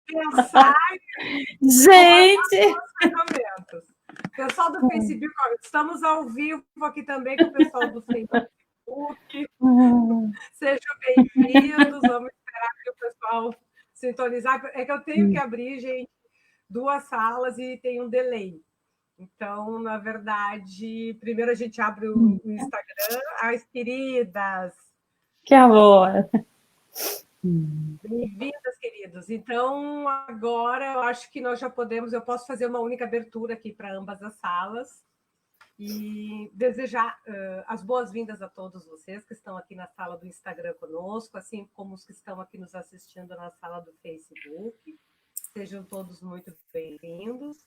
pensar Gente! Argumentos. Pessoal do Facebook, estamos ao vivo aqui também com o pessoal do Facebook. Sejam bem-vindos. Vamos esperar que o pessoal sintonizar. É que eu tenho que abrir, gente, 2 salas e tem um delay. Então, na verdade, primeiro a gente abre o Instagram. As queridas. Que amor! Bem-vindas, queridos. Então, agora eu acho que nós já podemos, eu posso fazer uma única abertura aqui para ambas as salas e desejar as boas-vindas a todos vocês que estão aqui na sala do Instagram conosco, assim como os que estão aqui nos assistindo na sala do Facebook. Sejam todos muito bem-vindos.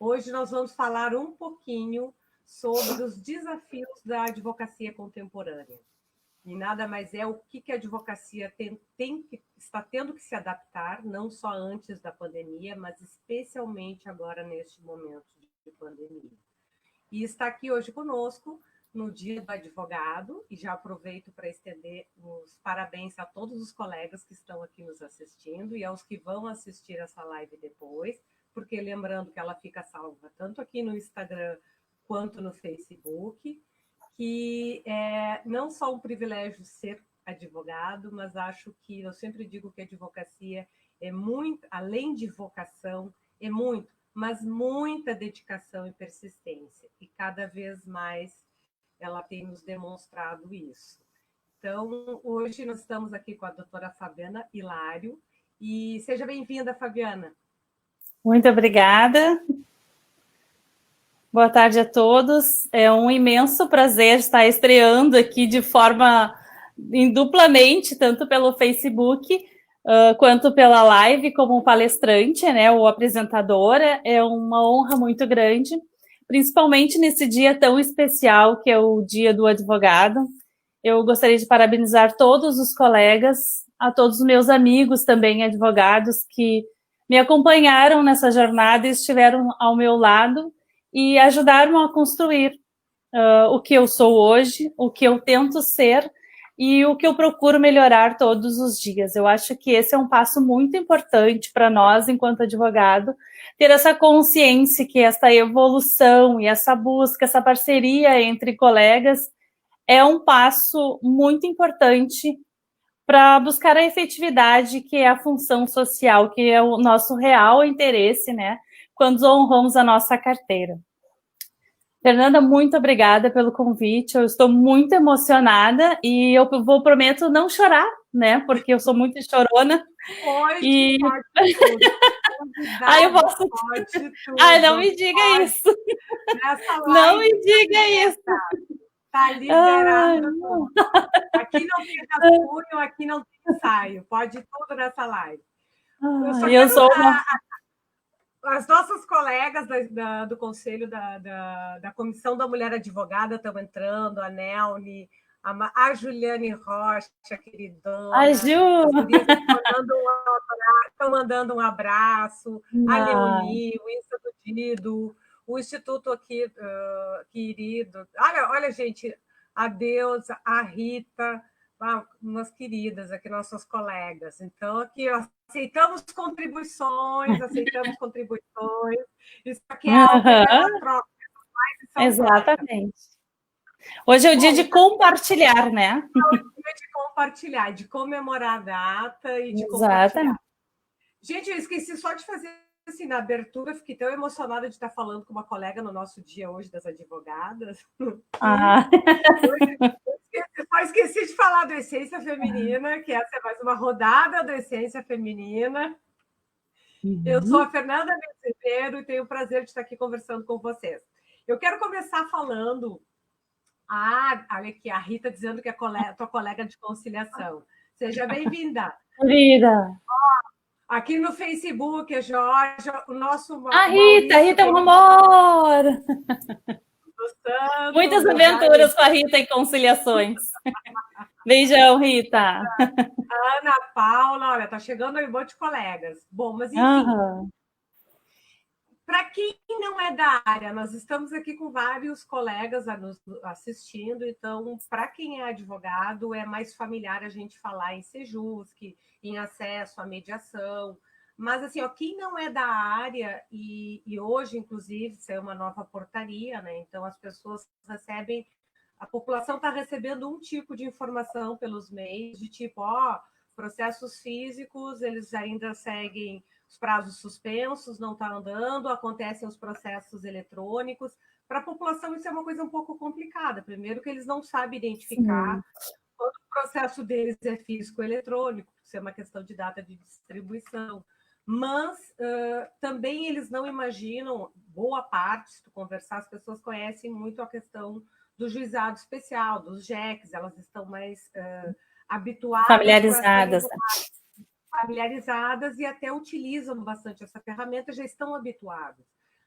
Hoje nós vamos falar um pouquinho sobre os desafios da advocacia contemporânea. E nada mais é o que a advocacia está tendo que se adaptar, não só antes da pandemia, mas especialmente agora neste momento de pandemia. E está aqui hoje conosco, no Dia do Advogado, e já aproveito para estender os parabéns a todos os colegas que estão aqui nos assistindo e aos que vão assistir essa live depois, porque lembrando que ela fica salva tanto aqui no Instagram quanto no Facebook, que é não só um privilégio ser advogado, mas acho que eu sempre digo que a advocacia é muito, além de vocação, é muito, mas muita dedicação e persistência. E cada vez mais ela tem nos demonstrado isso. Então, hoje nós estamos aqui com a doutora Fabiana Hilário. E seja bem-vinda, Fabiana. Muito obrigada. Boa tarde a todos. É um imenso prazer estar estreando aqui de forma duplamente, tanto pelo Facebook quanto pela live, como palestrante, né, ou apresentadora. É uma honra muito grande, principalmente nesse dia tão especial que é o Dia do Advogado. Eu gostaria de parabenizar todos os colegas, a todos os meus amigos também advogados que me acompanharam nessa jornada e estiveram ao meu lado e ajudaram a construir o que eu sou hoje, o que eu tento ser e o que eu procuro melhorar todos os dias. Eu acho que esse é um passo muito importante para nós, enquanto advogado, ter essa consciência que essa evolução e essa busca, essa parceria entre colegas é um passo muito importante para buscar a efetividade, que é a função social, que é o nosso real interesse, né, quando honramos a nossa carteira. Fernanda, muito obrigada pelo convite, eu estou muito emocionada e eu prometo não chorar, né, porque eu sou muito chorona. Pode tudo. Ai, eu posso... Ai, não me diga isso. Não me diga isso. Está liberado. Aqui não tem rascunho, aqui não tem ensaio. Pode tudo nessa live. As nossas colegas do Conselho da Comissão da Mulher Advogada estão entrando, a Nelne, a Juliane Rocha, queridona. A Ju! Estão mandando um abraço. A Leoni, o Insta do Dido, o Instituto aqui, querido. Olha, gente, a Deusa, a Rita, umas queridas aqui, nossas colegas. Então, aqui, aceitamos contribuições. Isso aqui é algo pela troca. Exatamente. Hoje é o dia de compartilhar, né? É o dia de compartilhar, de comemorar a data e de compartilhar. Gente, eu esqueci só de fazer assim, na abertura, fiquei tão emocionada de estar falando com uma colega no nosso dia hoje das advogadas. Só esqueci de falar do Essência Feminina, que essa é mais uma rodada do Essência Feminina. Eu sou a Fernanda Ribeiro e tenho o prazer de estar aqui conversando com vocês. Eu quero começar falando... olha aqui, a Rita dizendo que é tua colega de conciliação. Seja bem-vinda. Querida. Aqui no Facebook, Jorge, o nosso... A Rita é um amor! Santos, muitas aventuras com a Rita em conciliações. Beijão, Rita. Ana Paula, olha, tá chegando aí um monte de colegas. Bom, mas enfim... Para quem não é da área, nós estamos aqui com vários colegas nos assistindo, então, para quem é advogado, é mais familiar a gente falar em Sejusc, em acesso à mediação, Mas, assim, ó, quem não é da área, e hoje, inclusive, isso é uma nova portaria, né? Então, as pessoas recebem, a população está recebendo um tipo de informação pelos meios, de tipo, ó, processos físicos, eles ainda seguem os prazos suspensos, não está andando, acontecem os processos eletrônicos. Para a população, isso é uma coisa um pouco complicada. Primeiro, que eles não sabem identificar quando o processo deles é físico ou eletrônico, isso é uma questão de data de distribuição. Mas também eles não imaginam, boa parte, se tu conversar, as pessoas conhecem muito a questão do juizado especial, dos JECs, elas estão mais habituadas familiarizadas. Familiarizadas e até utilizam bastante essa ferramenta, já estão habituadas.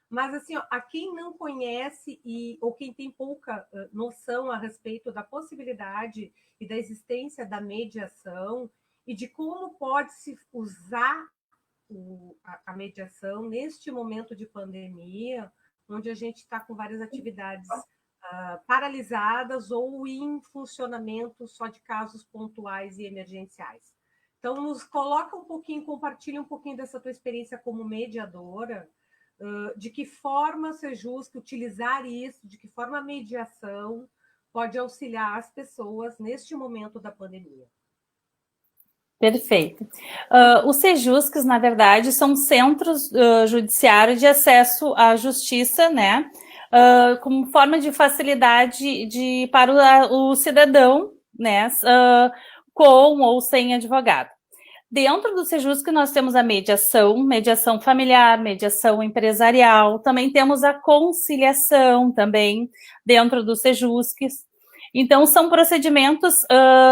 Mas, assim, ó, a quem não conhece ou quem tem pouca noção a respeito da possibilidade e da existência da mediação e de como pode-se usar a mediação neste momento de pandemia, onde a gente está com várias atividades paralisadas ou em funcionamento só de casos pontuais e emergenciais. Então, nos coloca um pouquinho, compartilha um pouquinho dessa tua experiência como mediadora, de que forma a Sejusc utilizar isso, de que forma a mediação pode auxiliar as pessoas neste momento da pandemia. Perfeito. Os Sejuscs, na verdade, são centros judiciários de acesso à justiça, né? Como forma de facilidade para o cidadão, né? Com ou sem advogado. Dentro do Sejusc, nós temos a mediação familiar, mediação empresarial, também temos a conciliação também dentro do Sejusc. Então, são procedimentos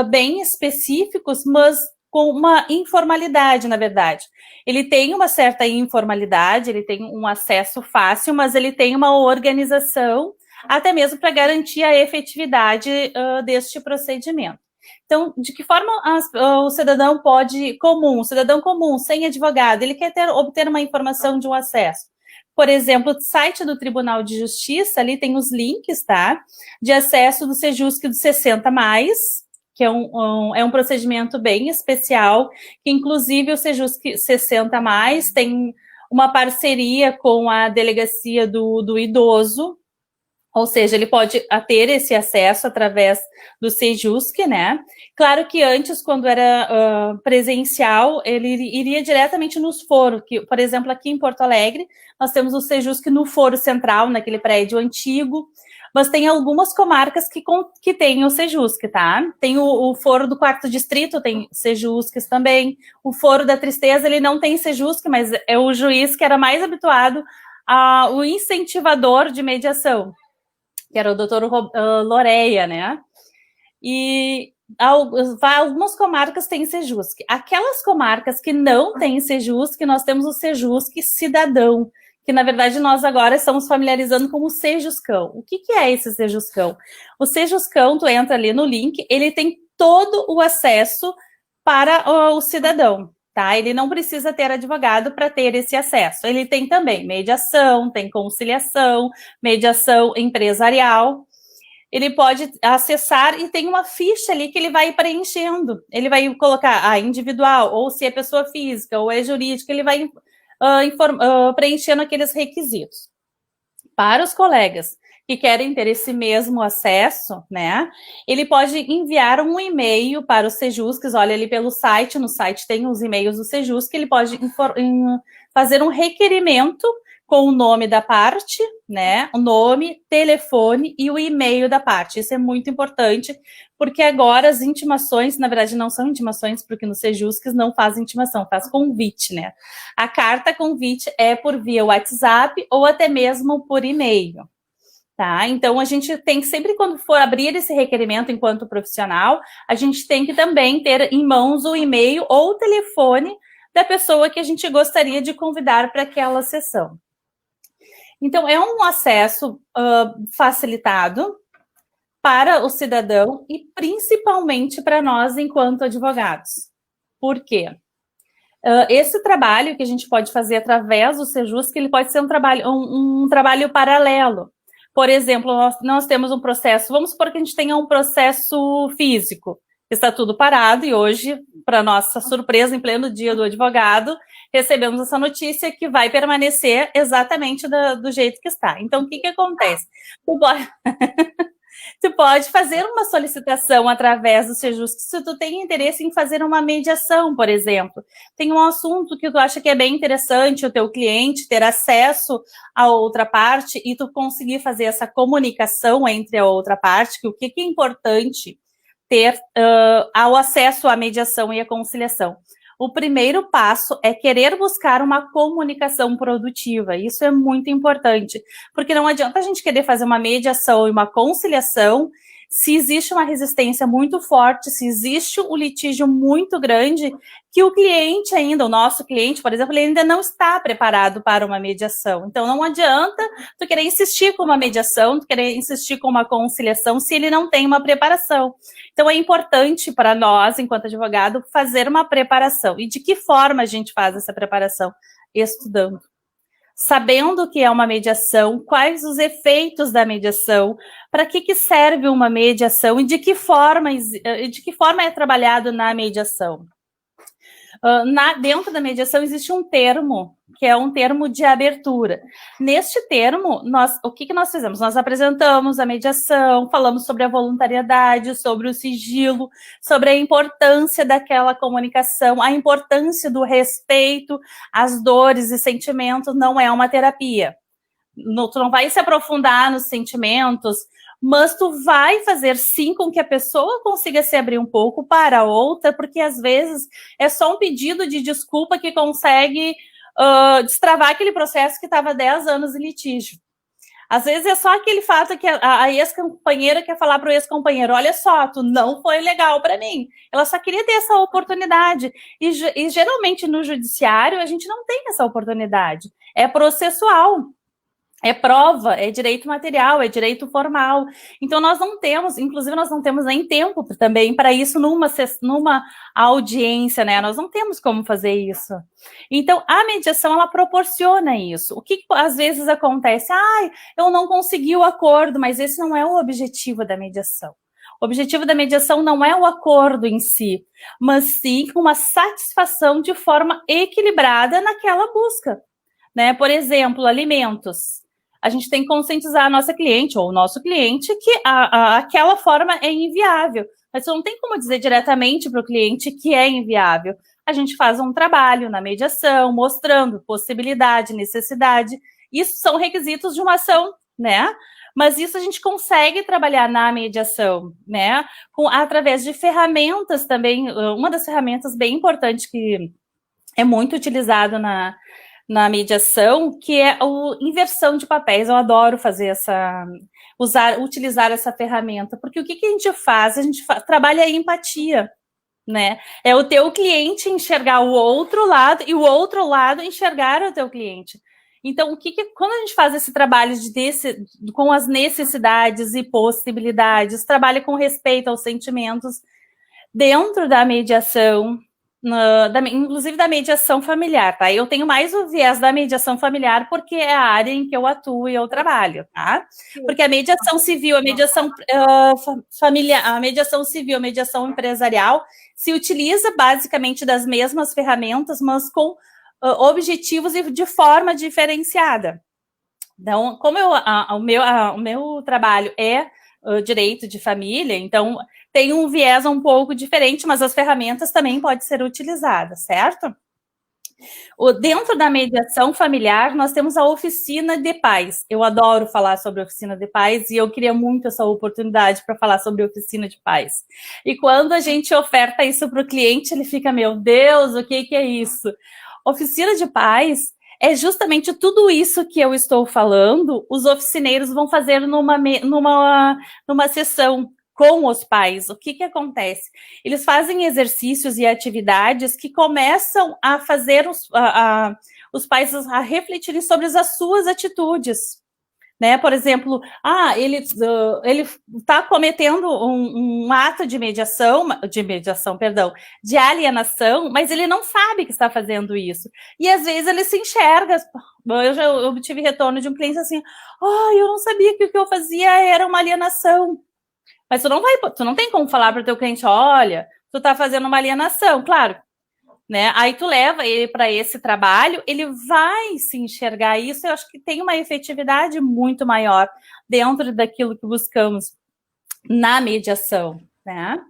bem específicos, mas com uma informalidade, na verdade. Ele tem uma certa informalidade, ele tem um acesso fácil, mas ele tem uma organização, até mesmo para garantir a efetividade deste procedimento. Então, de que forma o cidadão comum, sem advogado, ele quer obter uma informação de um acesso? Por exemplo, o site do Tribunal de Justiça, ali tem os links, tá? De acesso do Sejusc do 60+, que é um procedimento bem especial, que inclusive o Sejusc 60+, tem uma parceria com a Delegacia do Idoso, ou seja, ele pode ter esse acesso através do Sejusc, né? Claro que antes, quando era presencial, ele iria diretamente nos foros, que, por exemplo, aqui em Porto Alegre, nós temos o Sejusc no Foro Central, naquele prédio antigo, mas tem algumas comarcas que tem o Sejusc, tá? Tem o Foro do 4º Distrito, tem Sejuscs também. O Foro da Tristeza, ele não tem Sejusc, mas é o juiz que era mais habituado ao incentivador de mediação, que era o doutor Loreia, né? E algumas comarcas têm Sejusc. Aquelas comarcas que não têm Sejusc, nós temos o Sejusc Cidadão, que, na verdade, nós agora estamos familiarizando como Sejuscão. O que é esse Sejuscão? O Sejuscão, tu entra ali no link, ele tem todo o acesso para o cidadão, tá? Ele não precisa ter advogado para ter esse acesso. Ele tem também mediação, tem conciliação, mediação empresarial. Ele pode acessar e tem uma ficha ali que ele vai preenchendo. Ele vai colocar a individual, ou se é pessoa física, ou é jurídica, ele vai preenchendo aqueles requisitos. Para os colegas que querem ter esse mesmo acesso, né, ele pode enviar um e-mail para os Sejuscs, olha ali pelo site, no site tem os e-mails do Sejusc, ele pode fazer um requerimento com o nome da parte, né, o nome, telefone e o e-mail da parte. Isso é muito importante, porque agora as intimações, na verdade, não são intimações, porque no Sejusc não faz intimação, faz convite, né. A carta convite é por via WhatsApp ou até mesmo por e-mail. Tá? Então, a gente tem que, sempre quando for abrir esse requerimento enquanto profissional, a gente tem que também ter em mãos o e-mail ou o telefone da pessoa que a gente gostaria de convidar para aquela sessão. Então, é um acesso facilitado para o cidadão e principalmente para nós enquanto advogados. Por quê? Esse trabalho que a gente pode fazer através do Sejusc, ele pode ser um trabalho paralelo. Por exemplo, nós temos um processo, vamos supor que a gente tenha um processo físico, está tudo parado e hoje, para nossa surpresa, em pleno dia do advogado, recebemos essa notícia que vai permanecer exatamente do jeito que está. Então, o que acontece? Tu pode fazer uma solicitação através do Sejusc se tu tem interesse em fazer uma mediação, por exemplo. Tem um assunto que tu acha que é bem interessante o teu cliente ter acesso à outra parte e tu conseguir fazer essa comunicação entre a outra parte, que o que é importante ter ao acesso à mediação e à conciliação. O primeiro passo é querer buscar uma comunicação produtiva. Isso é muito importante, porque não adianta a gente querer fazer uma mediação e uma conciliação se existe uma resistência muito forte, se existe um litígio muito grande, que o cliente ainda, o nosso cliente, por exemplo, ele ainda não está preparado para uma mediação. Então, não adianta tu querer insistir com uma mediação, tu querer insistir com uma conciliação, se ele não tem uma preparação. Então, é importante para nós, enquanto advogado, fazer uma preparação. E de que forma a gente faz essa preparação? Estudando. Sabendo o que é uma mediação, quais os efeitos da mediação, para que serve uma mediação e de que forma é trabalhado na mediação. Dentro da mediação existe um termo, que é um termo de abertura. Neste termo, o que nós fizemos? Nós apresentamos a mediação, falamos sobre a voluntariedade, sobre o sigilo, sobre a importância daquela comunicação, a importância do respeito às dores e sentimentos. Não é uma terapia. Tu não vai se aprofundar nos sentimentos, mas tu vai fazer sim com que a pessoa consiga se abrir um pouco para a outra, porque às vezes é só um pedido de desculpa que consegue destravar aquele processo que estava 10 anos em litígio. Às vezes é só aquele fato que a ex-companheira quer falar para o ex-companheiro, olha só, tu não foi legal para mim. Ela só queria ter essa oportunidade. E geralmente no judiciário a gente não tem essa oportunidade. É processual. É prova, é direito material, é direito formal. Então, nós não temos, inclusive, nós não temos nem tempo também para isso numa audiência, né? Nós não temos como fazer isso. Então, a mediação, ela proporciona isso. O que às vezes acontece? Eu não consegui o acordo, mas esse não é o objetivo da mediação. O objetivo da mediação não é o acordo em si, mas sim uma satisfação de forma equilibrada naquela busca, né? Por exemplo, alimentos. A gente tem que conscientizar a nossa cliente ou o nosso cliente que aquela forma é inviável. Mas não tem como dizer diretamente para o cliente que é inviável. A gente faz um trabalho na mediação, mostrando possibilidade, necessidade. Isso são requisitos de uma ação, né? Mas isso a gente consegue trabalhar na mediação, né? Através de ferramentas também. Uma das ferramentas bem importantes que é muito utilizado na mediação, que é a inversão de papéis. Eu adoro fazer utilizar essa ferramenta, porque o que a gente faz? A gente trabalha a empatia, né? É o teu cliente enxergar o outro lado e o outro lado enxergar o teu cliente. Então, quando a gente faz esse trabalho com as necessidades e possibilidades, trabalha com respeito aos sentimentos dentro da mediação, inclusive da mediação familiar, tá? Eu tenho mais o viés da mediação familiar porque é a área em que eu atuo e eu trabalho, tá? Porque a mediação civil, a mediação familiar, a mediação civil, a mediação empresarial se utiliza basicamente das mesmas ferramentas, mas com objetivos e de forma diferenciada. Então, como o meu trabalho é direito de família, então tem um viés um pouco diferente, mas as ferramentas também podem ser utilizadas, certo? Dentro da mediação familiar, nós temos a oficina de pais. Eu adoro falar sobre a oficina de pais e eu queria muito essa oportunidade para falar sobre a oficina de pais. E quando a gente oferta isso para o cliente, ele fica, meu Deus, o que é isso? Oficina de pais é justamente tudo isso que eu estou falando, os oficineiros vão fazer numa sessão com os pais. O que acontece? Eles fazem exercícios e atividades que começam a fazer os pais a refletirem sobre as suas atitudes. Né? Por exemplo, ele está cometendo um ato de alienação, mas ele não sabe que está fazendo isso. E às vezes ele se enxerga. Eu já obtive retorno de um cliente assim, eu não sabia que o que eu fazia era uma alienação. Mas tu não tem como falar para o teu cliente, olha, tu está fazendo uma alienação, claro. né? Aí tu leva ele para esse trabalho, ele vai se enxergar isso, eu acho que tem uma efetividade muito maior dentro daquilo que buscamos na mediação, né?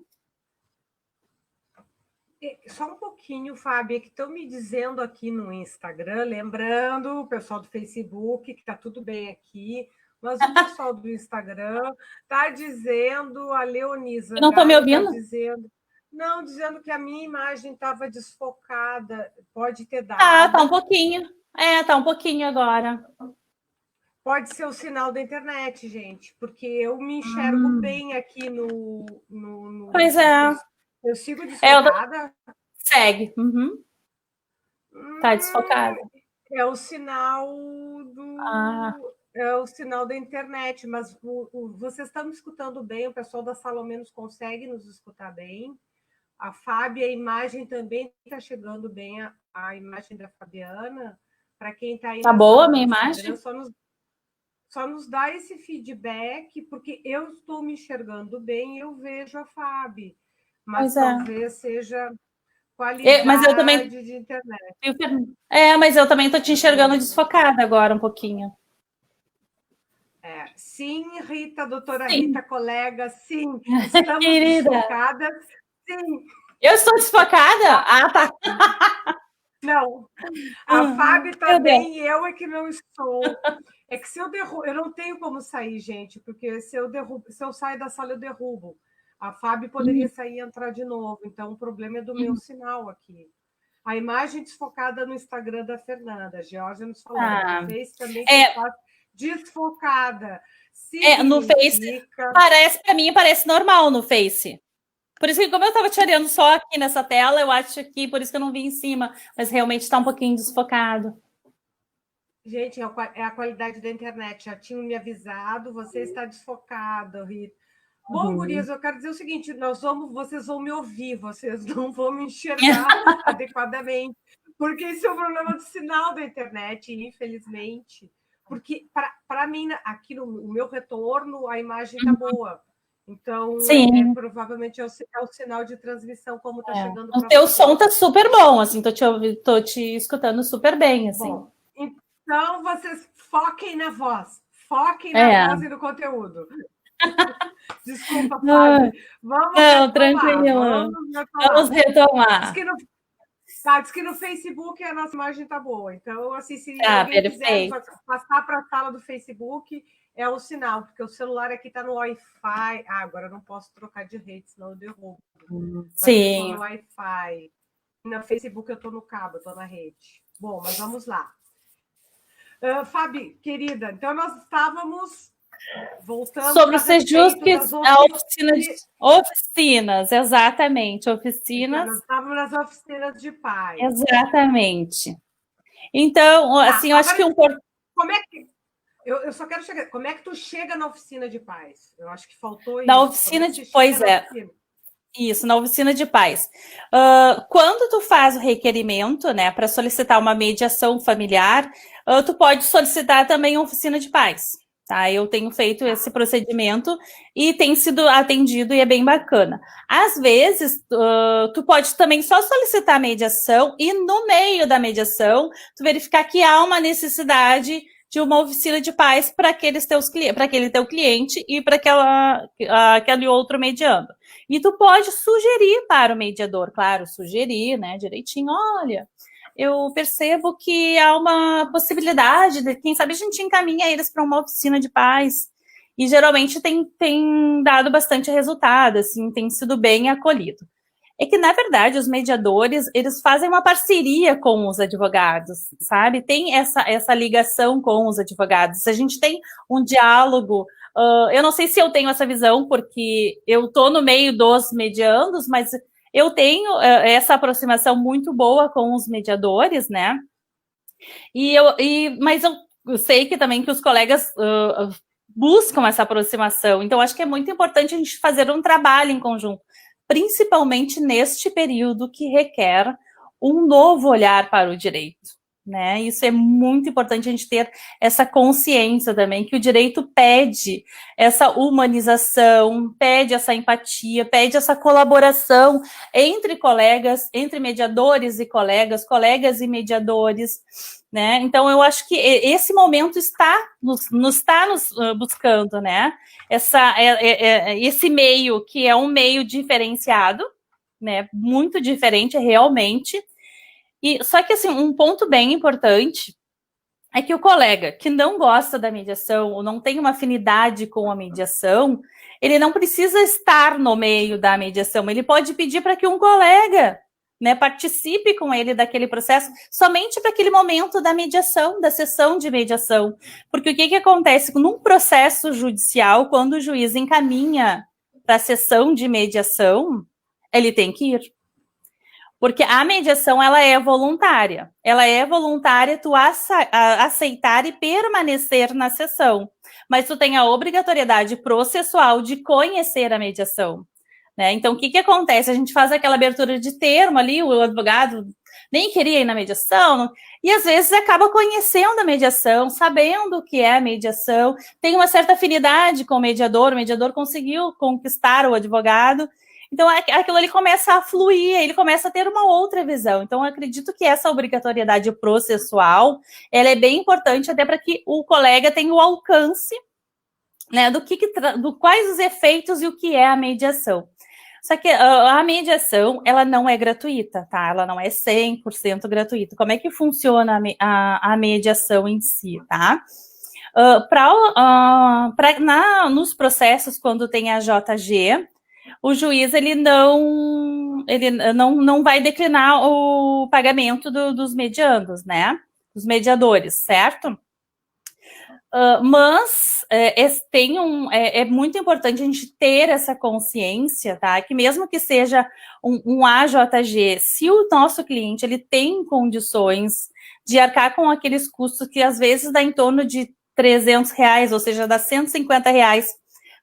Só um pouquinho, Fábio, que estão me dizendo aqui no Instagram, lembrando o pessoal do Facebook, que está tudo bem aqui, mas o pessoal do Instagram está dizendo, a Leonisa não estou me ouvindo? dizendo que a minha imagem estava desfocada, pode ter dado. Tá um pouquinho. Tá um pouquinho agora. Pode ser o sinal da internet, gente, porque eu me enxergo bem aqui no... Pois é. Eu sigo desfocada? Segue. Uhum. Tá desfocada. É o sinal do... É o sinal da internet, mas vocês estão me escutando bem, o pessoal da Salomé nos consegue nos escutar bem. A Fábia, a imagem também está chegando bem, a imagem da Fabiana. Para quem está aí... Tá boa a minha imagem? Só nos dá esse feedback, porque eu estou me enxergando bem, eu vejo a Fábia. Mas talvez seja qualidade mas eu também... de internet. Mas eu também estou te enxergando desfocada agora um pouquinho. Sim, Rita, doutora Rita, colega, sim. Estamos desfocadas, sim. Eu estou desfocada? Tá. Não. A Fábia também, e eu é que não estou. É que se eu derrubo... Eu não tenho como sair, gente, porque se eu sair da sala, eu derrubo. A Fábia poderia sair e entrar de novo, então o problema é do meu sinal aqui. A imagem desfocada no Instagram da Fernanda, a Georgia nos falou. No Face também desfocada. No Face, para mim parece normal no Face. Por isso que, como eu estava te olhando só aqui nessa tela, eu acho que por isso que eu não vi em cima, mas realmente está um pouquinho desfocado. Gente, é a qualidade da internet. Já tinham me avisado, você está desfocada, Rita. Bom, gurias, eu quero dizer o seguinte, vocês vão me ouvir, vocês não vão me enxergar adequadamente, porque esse é o problema do sinal da internet, infelizmente. Porque, para mim, aqui no meu retorno, a imagem está boa. Então, provavelmente é o sinal de transmissão, como está chegando para o teu som está super bom, assim, tô te escutando super bem, assim. Bom, então, vocês foquem na voz. Foquem na voz e no conteúdo. Desculpa, Fábio. Tranquilo. Vamos retomar. Diz que no Facebook a nossa imagem está boa. Então, assim, se alguém quiser passar para a sala do Facebook, é o sinal, porque o celular aqui está no Wi-Fi. Agora eu não posso trocar de rede, senão eu derrubo. Sim. Eu estou no Wi-Fi. No Facebook eu estou no cabo, eu estou na rede. Bom, mas vamos lá. Fábio, querida, então nós estávamos voltando sobre o Sejusc, a oficinas, exatamente, oficinas. Nós estávamos nas oficinas de paz. Exatamente. Então, assim, eu acho que como é que eu só quero chegar. Como é que tu chega na oficina de paz? Eu acho que faltou isso. Na oficina de paz, Isso, na oficina de paz. Quando tu faz o requerimento, né, para solicitar uma mediação familiar, tu pode solicitar também uma oficina de paz. Tá? Eu tenho feito esse procedimento e tem sido atendido e é bem bacana. Às vezes, tu pode também só solicitar a mediação e no meio da mediação, tu verificar que há uma necessidade de uma oficina de paz para aquele teu cliente e para aquele outro mediando. E tu pode sugerir para o mediador, claro, sugerir, né, direitinho, olha, eu percebo que há uma possibilidade de, quem sabe a gente encaminha eles para uma oficina de paz. E geralmente tem dado bastante resultado, assim, tem sido bem acolhido. É que, na verdade, os mediadores, eles fazem uma parceria com os advogados, sabe? Tem essa ligação com os advogados. A gente tem um diálogo. Eu não sei se eu tenho essa visão, porque eu estou no meio dos mediandos, mas eu tenho essa aproximação muito boa com os mediadores, né? Mas eu sei que também que os colegas buscam essa aproximação. Então, acho que é muito importante a gente fazer um trabalho em conjunto, principalmente neste período que requer um novo olhar para o direito, né? Isso é muito importante a gente ter essa consciência também, que o direito pede essa humanização, pede essa empatia, pede essa colaboração entre colegas, entre mediadores e colegas, colegas e mediadores, né? Então, eu acho que esse momento está nos buscando, né? Esse meio, que é um meio diferenciado, né? Muito diferente, realmente. Só que, assim, um ponto bem importante é que o colega que não gosta da mediação ou não tem uma afinidade com a mediação, ele não precisa estar no meio da mediação, ele pode pedir para que um colega, né, participe com ele daquele processo, somente para aquele momento da mediação, da sessão de mediação. Porque o que acontece num processo judicial, quando o juiz encaminha para a sessão de mediação, ele tem que ir. Porque a mediação, ela é voluntária. Ela é voluntária tu aceitar e permanecer na sessão. Mas tu tem a obrigatoriedade processual de conhecer a mediação, né? Então, o que acontece? A gente faz aquela abertura de termo ali, o advogado nem queria ir na mediação, e às vezes acaba conhecendo a mediação, sabendo o que é a mediação, tem uma certa afinidade com o mediador conseguiu conquistar o advogado. Então, aquilo ali começa a fluir, ele começa a ter uma outra visão. Então, eu acredito que essa obrigatoriedade processual, ela é bem importante até para que o colega tenha o alcance, né, do quais os efeitos e o que é a mediação. Só que a mediação, ela não é gratuita, tá? Ela não é 100% gratuita. Como é que funciona a mediação em si, tá? Nos processos, quando tem a JG, o juiz ele não vai declinar o pagamento dos mediandos, né? Dos mediadores, certo? Mas é muito importante a gente ter essa consciência, tá? Que mesmo que seja um AJG, se o nosso cliente ele tem condições de arcar com aqueles custos que às vezes dá em torno de R$300, ou seja, dá R$150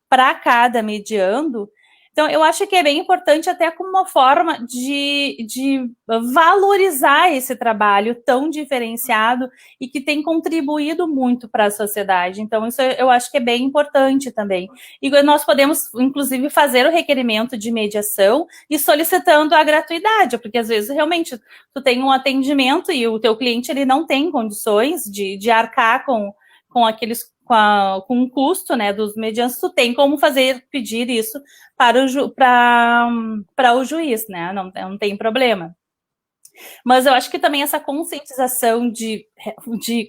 para cada mediando. Então, eu acho que é bem importante até como uma forma de valorizar esse trabalho tão diferenciado e que tem contribuído muito para a sociedade. Então, isso eu acho que é bem importante também. E nós podemos, inclusive, fazer o requerimento de mediação e solicitando a gratuidade, porque às vezes, realmente, tu tem um atendimento e o teu cliente ele não tem condições de arcar com aqueles com o custo, né, dos mediantes, tu tem como pedir isso para o juiz, né, não tem problema. Mas eu acho que também essa conscientização de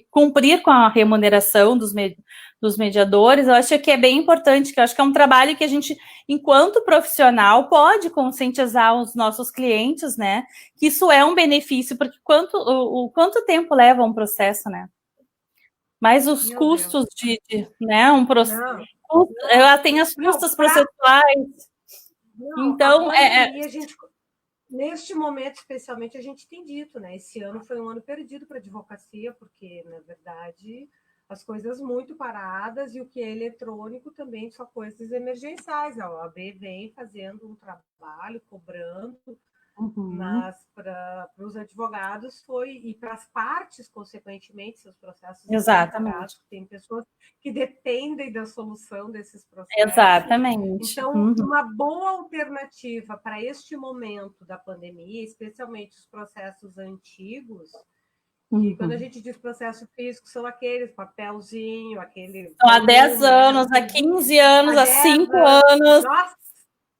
cumprir com a remuneração dos mediadores, eu acho que é bem importante, que eu acho que é um trabalho que a gente, enquanto profissional, pode conscientizar os nossos clientes, né, que isso é um benefício, porque quanto tempo leva um processo, né? Mas os custos né, um processo, ela tem as custas processuais. Então, neste momento, especialmente, a gente tem dito, né? Esse ano foi um ano perdido para a advocacia, porque, na verdade, as coisas muito paradas e o que é eletrônico também são coisas emergenciais. A OAB vem fazendo um trabalho, cobrando, mas para os advogados e para as partes, consequentemente, seus processos. Exatamente. Tem pessoas que dependem da solução desses processos. Exatamente. Então, uma boa alternativa para este momento da pandemia, especialmente os processos antigos, e quando a gente diz processo físico, são aqueles papelzinho, aquele... Há 10 anos, há 15 anos, há 5 anos. Nossa,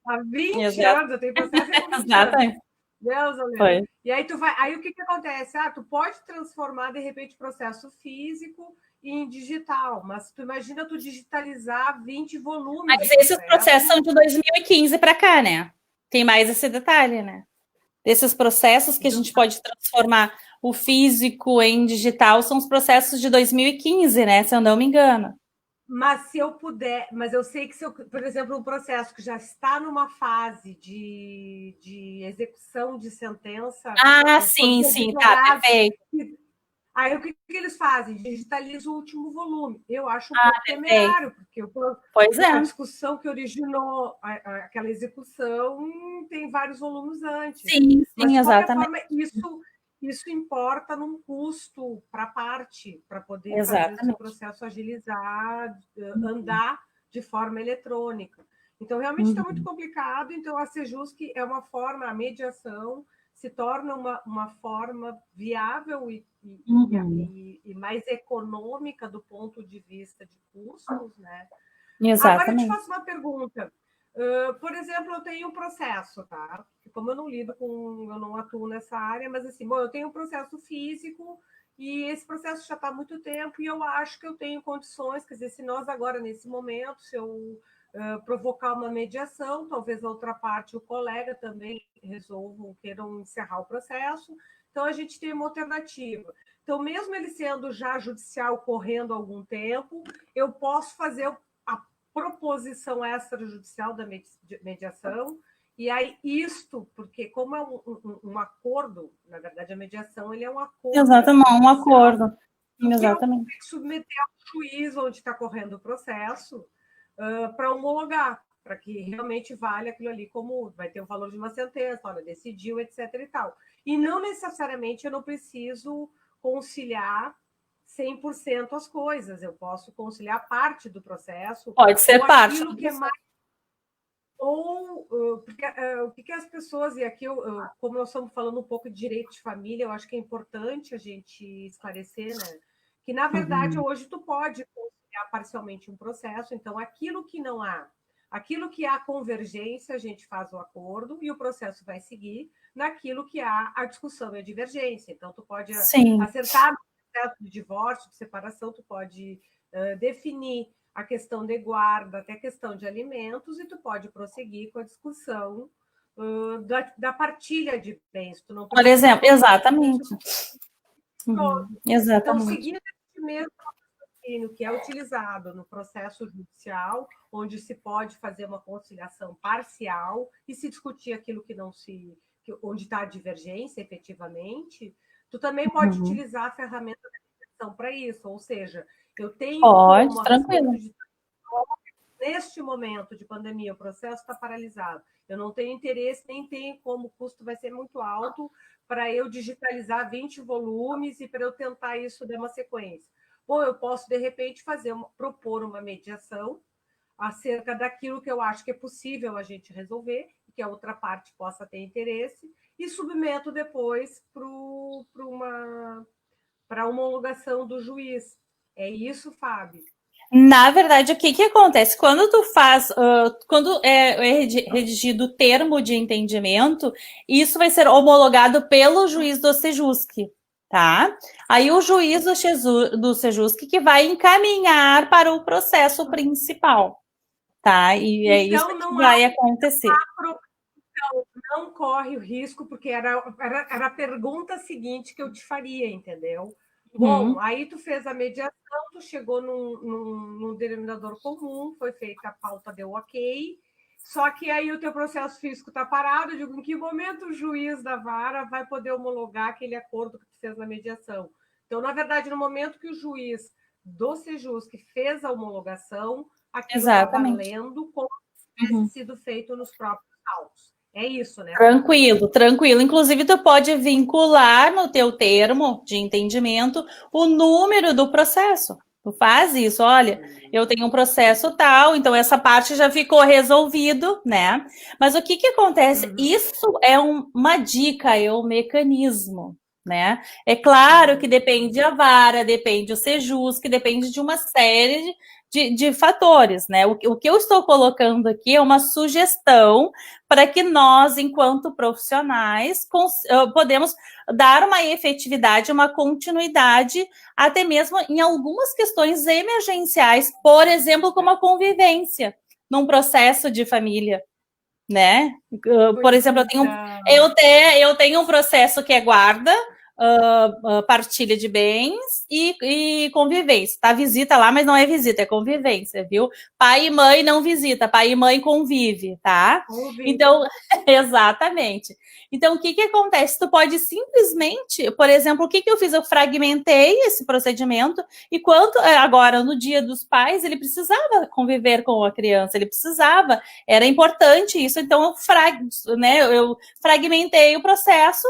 há 20 anos, eu tenho processo há 20 Exatamente. Deus, Deus. E aí aí o que acontece? Tu pode transformar, de repente, processo físico em digital, mas tu imagina tu digitalizar 20 volumes. Mas esses processos são de 2015 para cá, né? Tem mais esse detalhe, né? Desses processos que a gente pode transformar o físico em digital são os processos de 2015, né? Se eu não me engano. Mas se eu puder, mas eu sei que por exemplo, um processo que já está numa fase de execução de sentença. Sim, tá, perfeito. Aí o que eles fazem? Digitalizam o último volume. Eu acho um pouco temerário, porque a discussão que originou aquela execução tem vários volumes antes. Sim, mas, de exatamente. Forma, isso importa num custo para a parte, para poder Exatamente. fazer esse processo agilizar, andar de forma eletrônica. Então, realmente está muito complicado. Então, a Sejusc é uma forma, a mediação se torna uma forma viável e mais econômica do ponto de vista de custos, né? Agora eu te faço uma pergunta. Por exemplo, eu tenho um processo, tá? Como eu não atuo nessa área, mas assim, bom, eu tenho um processo físico e esse processo já está há muito tempo e eu acho que eu tenho condições, quer dizer, se nós agora, nesse momento, se eu provocar uma mediação, talvez a outra parte, o colega também queiram encerrar o processo, então a gente tem uma alternativa. Então, mesmo ele sendo já judicial correndo há algum tempo, eu posso fazer a proposição extrajudicial da mediação, e aí porque como é um acordo, na verdade a mediação ele é um acordo. Exatamente, um acordo. Exatamente. Eu tenho que submeter ao juiz onde está correndo o processo para homologar, para que realmente valha aquilo ali como vai ter o valor de uma sentença, olha, decidiu, etc. e tal. E não necessariamente eu não preciso conciliar 100% as coisas, eu posso conciliar parte do processo. Pode ser parte. Aquilo que é mais... porque o que as pessoas, e aqui, como nós estamos falando um pouco de direito de família, eu acho que é importante a gente esclarecer, né? Que, na verdade, hoje tu pode conciliar parcialmente um processo, então aquilo que há convergência, a gente faz o acordo e o processo vai seguir naquilo que há a discussão e a divergência. Então, tu pode acertar no processo de divórcio, de separação, tu pode definir a questão de guarda, até a questão de alimentos, e tu pode prosseguir com a discussão da partilha de bens. Tu não Por exemplo, exatamente. Exatamente. Então, seguindo esse mesmo raciocínio que é utilizado no processo judicial, onde se pode fazer uma conciliação parcial e se discutir aquilo onde está a divergência, efetivamente, tu também pode utilizar a ferramenta da mediação para isso, ou seja, eu tenho tranquilo. Neste momento de pandemia, o processo está paralisado. Eu não tenho interesse, nem tenho como o custo vai ser muito alto para eu digitalizar 20 volumes e para eu tentar isso dar uma sequência. Ou eu posso, de repente, propor uma mediação acerca daquilo que eu acho que é possível a gente resolver, que a outra parte possa ter interesse, e submeto depois para homologação do juiz. É isso, Fábio? Na verdade, o que acontece? Quando tu faz, quando é redigido o termo de entendimento, isso vai ser homologado pelo juiz do Sejusc, tá? Aí o juiz do Sejusc que vai encaminhar para o processo principal, tá? E é isso que vai acontecer. Não corre o risco, porque era a pergunta seguinte que eu te faria, entendeu? Bom, aí tu fez a mediação, tu chegou num denominador comum, foi feita a pauta, deu ok, só que aí o teu processo físico está parado, eu digo, em que momento o juiz da vara vai poder homologar aquele acordo que tu fez na mediação? Então, na verdade, no momento que o juiz do Sejusc fez a homologação, aquilo está valendo como se tivesse sido feito nos próprios autos. É isso, né? Tranquilo. Inclusive, tu pode vincular no teu termo de entendimento o número do processo. Tu faz isso, olha, eu tenho um processo tal, então essa parte já ficou resolvido, né? Mas o que acontece? Isso é uma dica, é um mecanismo, né? É claro que depende a vara, depende o Sejusc, depende de uma série de fatores, né? O que eu estou colocando aqui é uma sugestão para que nós, enquanto profissionais, podemos dar uma efetividade, uma continuidade, até mesmo em algumas questões emergenciais, por exemplo, como a convivência num processo de família, né? Por exemplo, eu tenho um processo que é guarda, partilha de bens e convivência. Tá, visita lá, mas não é visita, é convivência, viu? Pai e mãe não visita, pai e mãe convive, tá? Então, exatamente. Então, o que acontece? Tu pode simplesmente, por exemplo, o que eu fiz? Eu fragmentei esse procedimento e agora, no Dia dos Pais, ele precisava conviver com a criança, era importante isso, então eu fragmentei o processo,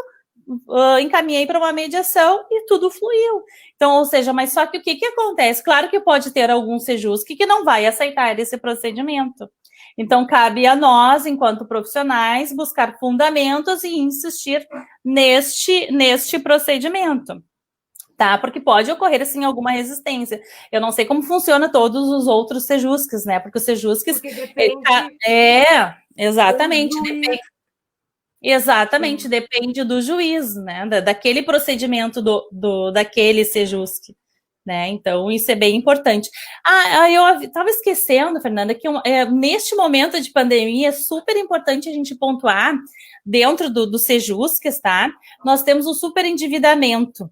encaminhei para uma mediação e tudo fluiu. Então, ou seja, mas só que o que acontece? Claro que pode ter algum Sejusc que não vai aceitar esse procedimento. Então, cabe a nós, enquanto profissionais, buscar fundamentos e insistir neste procedimento. Tá? Porque pode ocorrer, assim, alguma resistência. Eu não sei como funciona todos os outros Sejuscs, né? Porque o Sejuscs... Porque depende... Exatamente. Exatamente, depende do juiz, né? Daquele procedimento daquele Sejusc, né? Então, isso é bem importante. Eu estava esquecendo, Fernanda, que neste momento de pandemia é super importante a gente pontuar, dentro do Sejuscs, tá? Nós temos um superendividamento.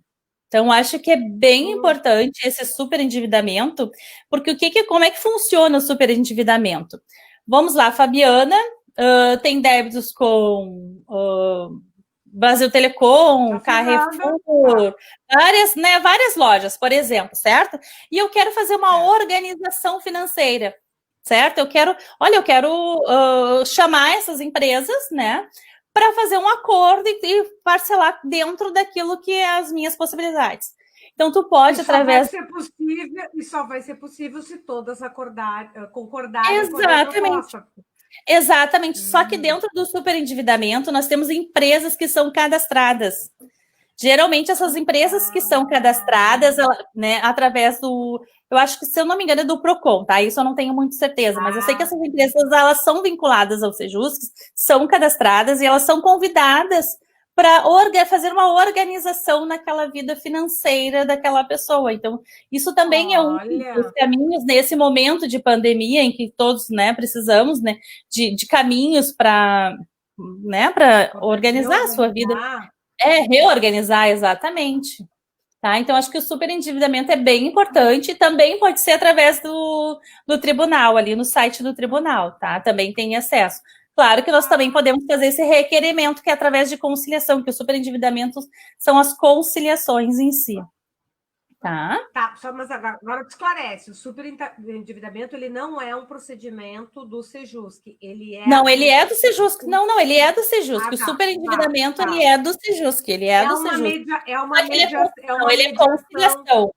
Então, acho que é bem importante esse superendividamento, porque como é que funciona o superendividamento? Vamos lá, Fabiana tem débitos com Brasil Telecom, Carrefour, várias lojas, por exemplo, certo? E eu quero fazer uma organização financeira, certo? Eu quero chamar essas empresas, né, para fazer um acordo e parcelar dentro daquilo que é as minhas possibilidades. Então, tu pode, através... Só vai ser possível se todas concordarem. Exatamente. Exatamente. Só que dentro do superendividamento, nós temos empresas que são cadastradas. Geralmente, essas empresas que são cadastradas, né, através do... Eu acho que, se eu não me engano, é do PROCON, tá? Isso eu não tenho muito certeza, mas eu sei que essas empresas, elas são vinculadas ao Sejusc, são cadastradas e elas são convidadas para fazer uma organização naquela vida financeira daquela pessoa. Então, isso também é um dos caminhos nesse momento de pandemia em que todos, né, precisamos, né, de caminhos para, né, para organizar a sua vida. Reorganizar, exatamente. Tá? Então, acho que o superendividamento é bem importante e também pode ser através do tribunal, ali no site do tribunal, tá? Também tem acesso. Claro que nós também podemos fazer esse requerimento, que é através de conciliação, que o superendividamento são as conciliações em si. Tá? Mas agora te esclarece, o superendividamento, ele não é um procedimento do Sejusc, ele é... Não, ele é do Sejusc. Não, ele é do Sejusc. O superendividamento, ele é do Sejusc, ele é do Sejusc. Ele é conciliação.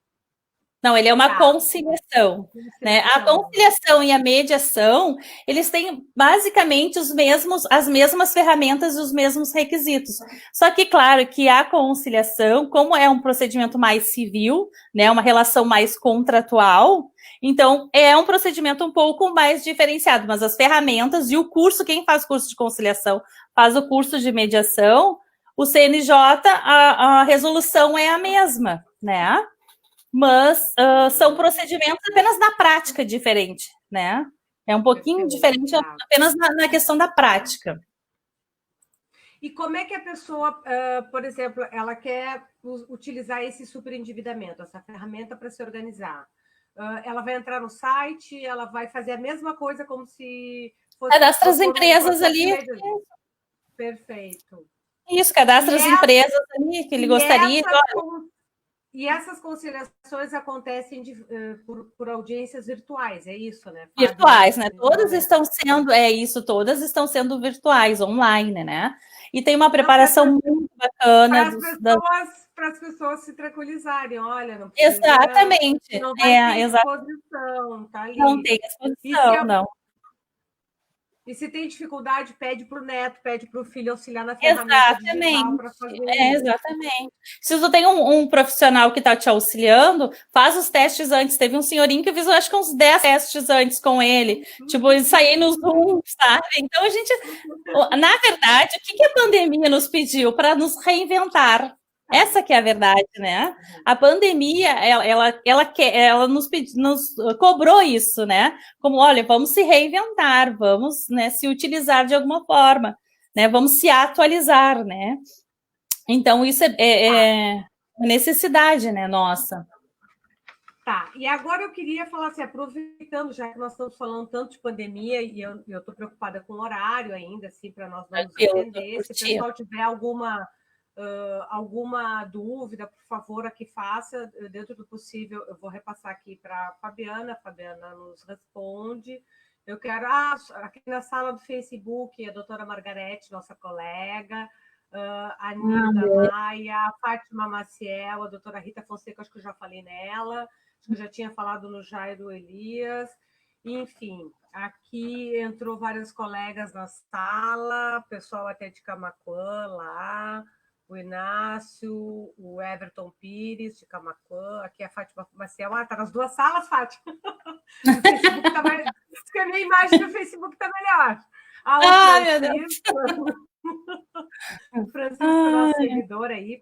Não, ele é uma conciliação. Né? A conciliação e a mediação, eles têm basicamente as mesmas ferramentas e os mesmos requisitos. Só que, claro, que a conciliação, como é um procedimento mais civil, né, uma relação mais contratual, então é um procedimento um pouco mais diferenciado, mas as ferramentas e o curso, quem faz curso de conciliação faz o curso de mediação, o CNJ, a resolução é a mesma, né? Mas são procedimentos apenas na prática diferente, né? É um pouquinho diferente apenas na questão da prática. E como é que a pessoa, por exemplo, ela quer utilizar esse superendividamento, essa ferramenta para se organizar? Ela vai entrar no site, ela vai fazer a mesma coisa como se fosse... Cadastra as empresas ali. Perfeito. Isso, cadastra as empresas ali que ele gostaria. E essas conciliações acontecem por audiências virtuais, é isso, né? Virtuais, né? Todas estão sendo virtuais, online, né? E tem uma preparação muito bacana. Para as pessoas se tranquilizarem, olha, não precisa... Exatamente. Não vai ter exposição, tá ali. Não tem exposição, não. E se tem dificuldade, pede para o neto, pede para o filho auxiliar na ferramenta digital para fazer isso. Exatamente. Se tu tem um profissional que está te auxiliando, faz os testes antes. Teve um senhorinho que eu fiz, acho que uns 10 testes antes com ele. Tipo, ensaiei no Zoom, sabe? Então, na verdade, o que a pandemia nos pediu? Para nos reinventar. Essa que é a verdade, né? A pandemia, ela nos cobrou isso, né? Como, olha, vamos se reinventar, vamos, né, se utilizar de alguma forma, né? Vamos se atualizar, né? Então, isso é necessidade, né, nossa. Tá, e agora eu queria falar assim, aproveitando, já que nós estamos falando tanto de pandemia, e eu estou preocupada com o horário ainda, assim, para nós não nos entender, se o pessoal tiver alguma dúvida, por favor, aqui faça, dentro do possível, eu vou repassar aqui para a Fabiana nos responde. Eu quero, aqui na sala do Facebook, a doutora Margarete, nossa colega, a Nilda Maia, a Fátima Maciel, a doutora Rita Fonseca, acho que eu já falei nela, acho que eu já tinha falado no Jairo Elias, enfim, aqui entrou vários colegas na sala, pessoal até de Camaquã lá, o Inácio, o Everton Pires, de Camaquã, aqui a Fátima Maciel. Tá nas duas salas, Fátima. O Facebook tá mais... a minha imagem do Facebook tá melhor. O Francisco, nosso seguidor aí.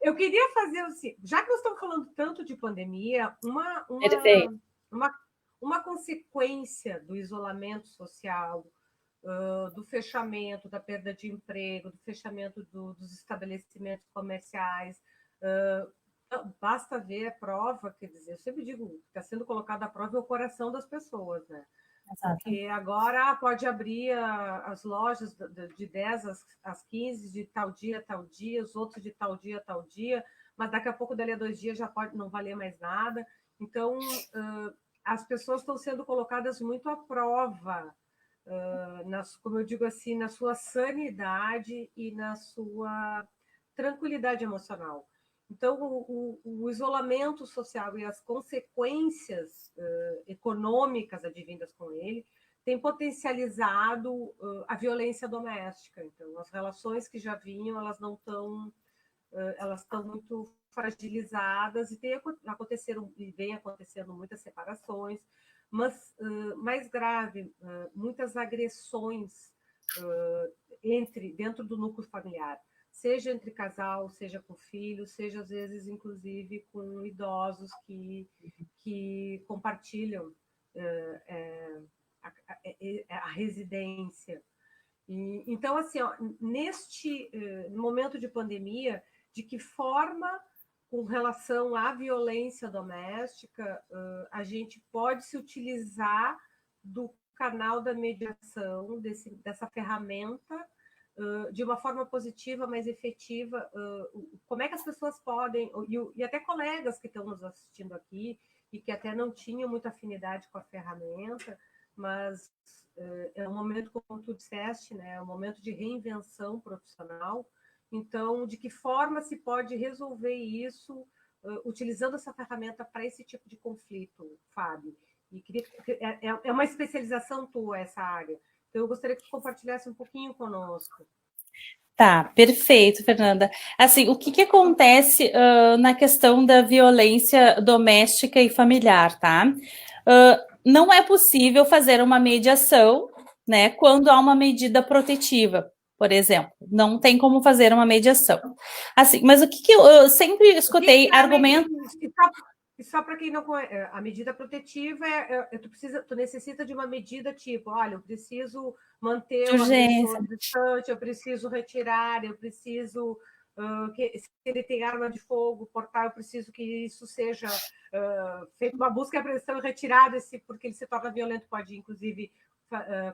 Eu queria fazer assim, já que nós estamos falando tanto de pandemia, uma consequência do isolamento social, do fechamento, da perda de emprego, do fechamento dos estabelecimentos comerciais. Basta ver a prova, quer dizer, eu sempre digo, está sendo colocada a prova é o coração das pessoas, né? Exato. Porque agora pode abrir as lojas de 10 às 15, de tal dia, os outros de tal dia, mas daqui a pouco, dali a 2 dias, já pode não valer mais nada. Então, as pessoas estão sendo colocadas muito à prova, como eu digo assim, na sua sanidade e na sua tranquilidade emocional. Então, o isolamento social e as consequências econômicas advindas com ele têm potencializado a violência doméstica. Então, as relações que já vinham, elas não estão, elas estão muito fragilizadas e vem acontecendo muitas separações, mas, mais grave, muitas agressões dentro do núcleo familiar, seja entre casal, seja com filhos, seja, às vezes, inclusive, com idosos que compartilham a residência. Então, assim, neste momento de pandemia, de que forma, com relação à violência doméstica, a gente pode se utilizar do canal da mediação, dessa ferramenta, de uma forma positiva, mais efetiva? Como é que as pessoas podem, e até colegas que estão nos assistindo aqui, e que até não tinham muita afinidade com a ferramenta, mas é um momento, como tu disseste, né, é um momento de reinvenção profissional. Então, de que forma se pode resolver isso utilizando essa ferramenta para esse tipo de conflito, Fábio? E é uma especialização tua, essa área. Então, eu gostaria que tu compartilhasse um pouquinho conosco. Tá, perfeito, Fernanda. Assim, o que acontece na questão da violência doméstica e familiar, tá? Não é possível fazer uma mediação, né, quando há uma medida protetiva, por exemplo. Não tem como fazer uma mediação. Assim, mas o que eu sempre escutei argumentos... E só para quem não conhece, a medida protetiva tu necessita de uma medida tipo, olha, eu preciso manter o agressor distante, eu preciso retirar, eu preciso se ele tem arma de fogo, portar, eu preciso que isso seja feita uma busca e apreensão e retirada, porque ele se torna violento, pode inclusive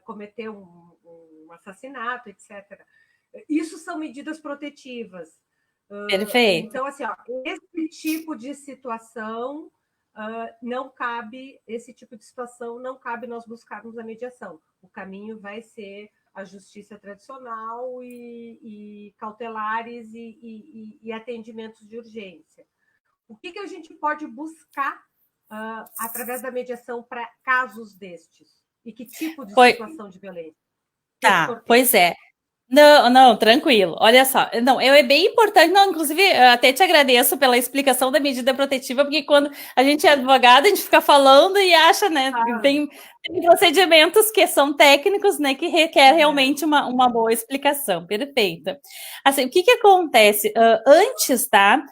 cometer um assassinato, etc. Isso são medidas protetivas. Perfeito. Então, assim, esse tipo de situação não cabe nós buscarmos a mediação. O caminho vai ser a justiça tradicional e cautelares e atendimentos de urgência. O que a gente pode buscar através da mediação para casos destes? E que tipo de situação de violência? Tá, pois é. Não, tranquilo. Olha só, não, é bem importante, não, inclusive, eu até te agradeço pela explicação da medida protetiva, porque quando a gente é advogado, a gente fica falando e acha, né, tem procedimentos que são técnicos, né, que requer realmente uma boa explicação. Perfeita. Assim, o que acontece? Antes, tá,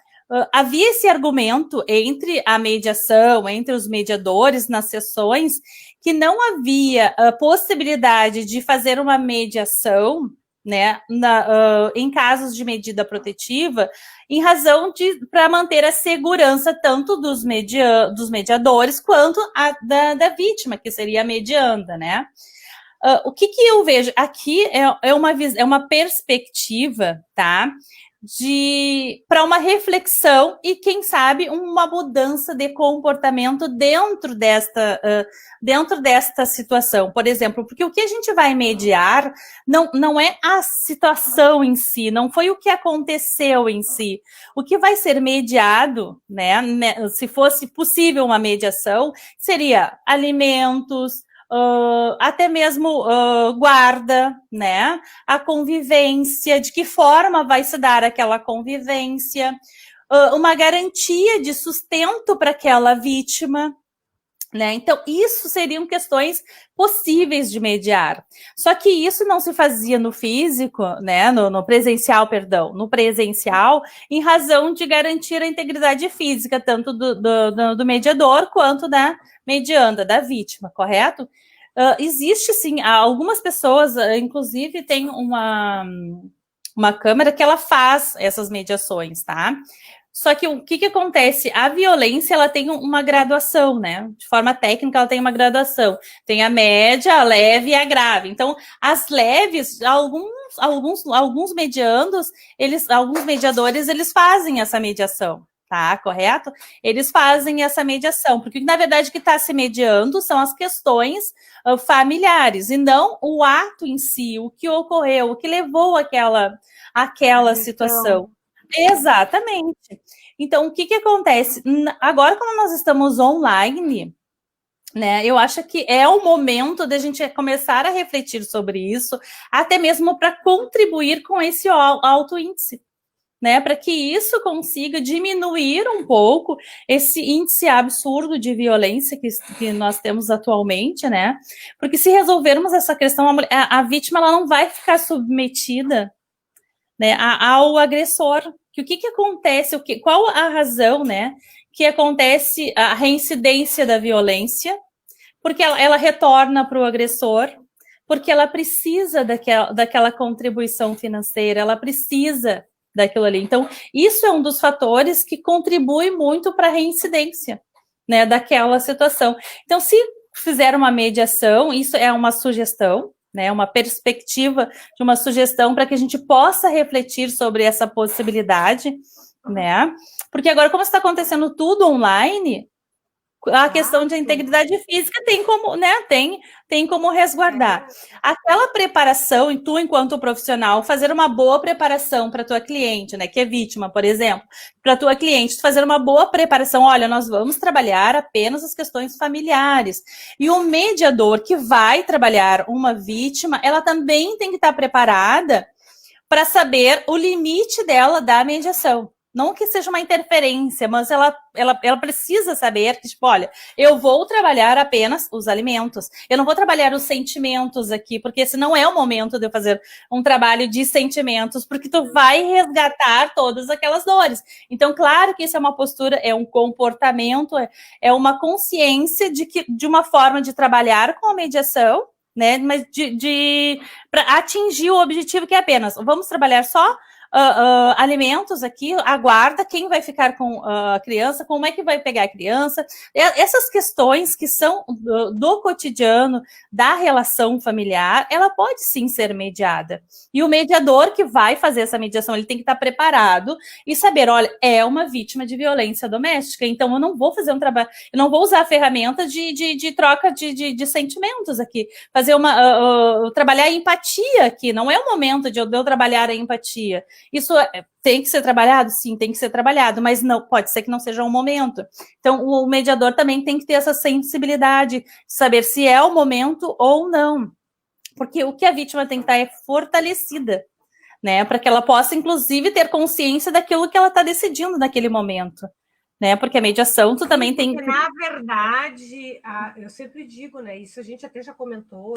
havia esse argumento entre a mediação, entre os mediadores nas sessões, que não havia possibilidade de fazer uma mediação, né, em casos de medida protetiva, em razão para manter a segurança tanto dos mediadores quanto da vítima, que seria a medianda, né? O que eu vejo aqui é uma perspectiva, tá, para uma reflexão e, quem sabe, uma mudança de comportamento dentro desta situação. Por exemplo, porque o que a gente vai mediar não é a situação em si, não foi o que aconteceu em si. O que vai ser mediado, né, se fosse possível uma mediação, seria alimentos, até mesmo guarda, né? A convivência, de que forma vai se dar aquela convivência, uma garantia de sustento para aquela vítima, né? Então, isso seriam questões possíveis de mediar. Só que isso não se fazia no físico, né? No presencial, perdão, no presencial, em razão de garantir a integridade física, tanto do mediador quanto da medianda, da vítima, correto? Existe, sim, algumas pessoas, inclusive, tem uma câmara que ela faz essas mediações, tá? Só que o que acontece? A violência, ela tem uma graduação, né? De forma técnica, ela tem uma graduação. Tem a média, a leve e a grave. Então, as leves, alguns mediandos, alguns mediadores, eles fazem essa mediação, tá? Correto? Eles fazem essa mediação, porque, na verdade, o que está se mediando são as questões familiares, e não o ato em si, o que ocorreu, o que levou àquela situação. Exatamente. Então, o que acontece? Agora, como nós estamos online, né, eu acho que é o momento da gente começar a refletir sobre isso, até mesmo para contribuir com esse alto índice, né, para que isso consiga diminuir um pouco esse índice absurdo de violência que nós temos atualmente, né, porque se resolvermos essa questão, a vítima ela não vai ficar submetida, né, ao agressor. O que acontece? Qual a razão, né, que acontece a reincidência da violência? Porque ela retorna para o agressor, porque ela precisa daquela contribuição financeira, ela precisa daquilo ali. Então, isso é um dos fatores que contribui muito para a reincidência, né, daquela situação. Então, se fizer uma mediação, isso é uma sugestão, né, uma perspectiva de uma sugestão para que a gente possa refletir sobre essa possibilidade, né? Porque agora, como está acontecendo tudo online, a questão de integridade física tem como, né, tem como resguardar. Aquela preparação, e tu, enquanto profissional, fazer uma boa preparação para tua cliente, né, que é vítima, por exemplo, para tua cliente, fazer uma boa preparação, olha, nós vamos trabalhar apenas as questões familiares. E o mediador que vai trabalhar uma vítima, ela também tem que estar preparada para saber o limite dela da mediação. Não que seja uma interferência, mas ela precisa saber que, tipo, olha, eu vou trabalhar apenas os alimentos. Eu não vou trabalhar os sentimentos aqui, porque esse não é o momento de eu fazer um trabalho de sentimentos, porque tu vai resgatar todas aquelas dores. Então, claro que isso é uma postura, é um comportamento, é uma consciência de uma forma de trabalhar com a mediação, né? Mas para atingir o objetivo que é apenas, vamos trabalhar só alimentos aqui, aguarda quem vai ficar com a criança, como é que vai pegar a criança, essas questões que são do cotidiano, da relação familiar, ela pode sim ser mediada. E o mediador que vai fazer essa mediação, ele tem que estar preparado e saber, olha, é uma vítima de violência doméstica, então eu não vou fazer um trabalho, eu não vou usar a ferramenta de troca de sentimentos aqui, fazer trabalhar a empatia aqui, não é o momento de eu trabalhar a empatia. Isso tem que ser trabalhado? Sim, tem que ser trabalhado, mas não pode ser que não seja o momento. Então, o mediador também tem que ter essa sensibilidade, saber se é o momento ou não. Porque o que a vítima tem que estar é fortalecida, né? Para que ela possa, inclusive, ter consciência daquilo que ela está decidindo naquele momento. Né? Porque a mediação, tu também tem... Na verdade, eu sempre digo, né? Isso a gente até já comentou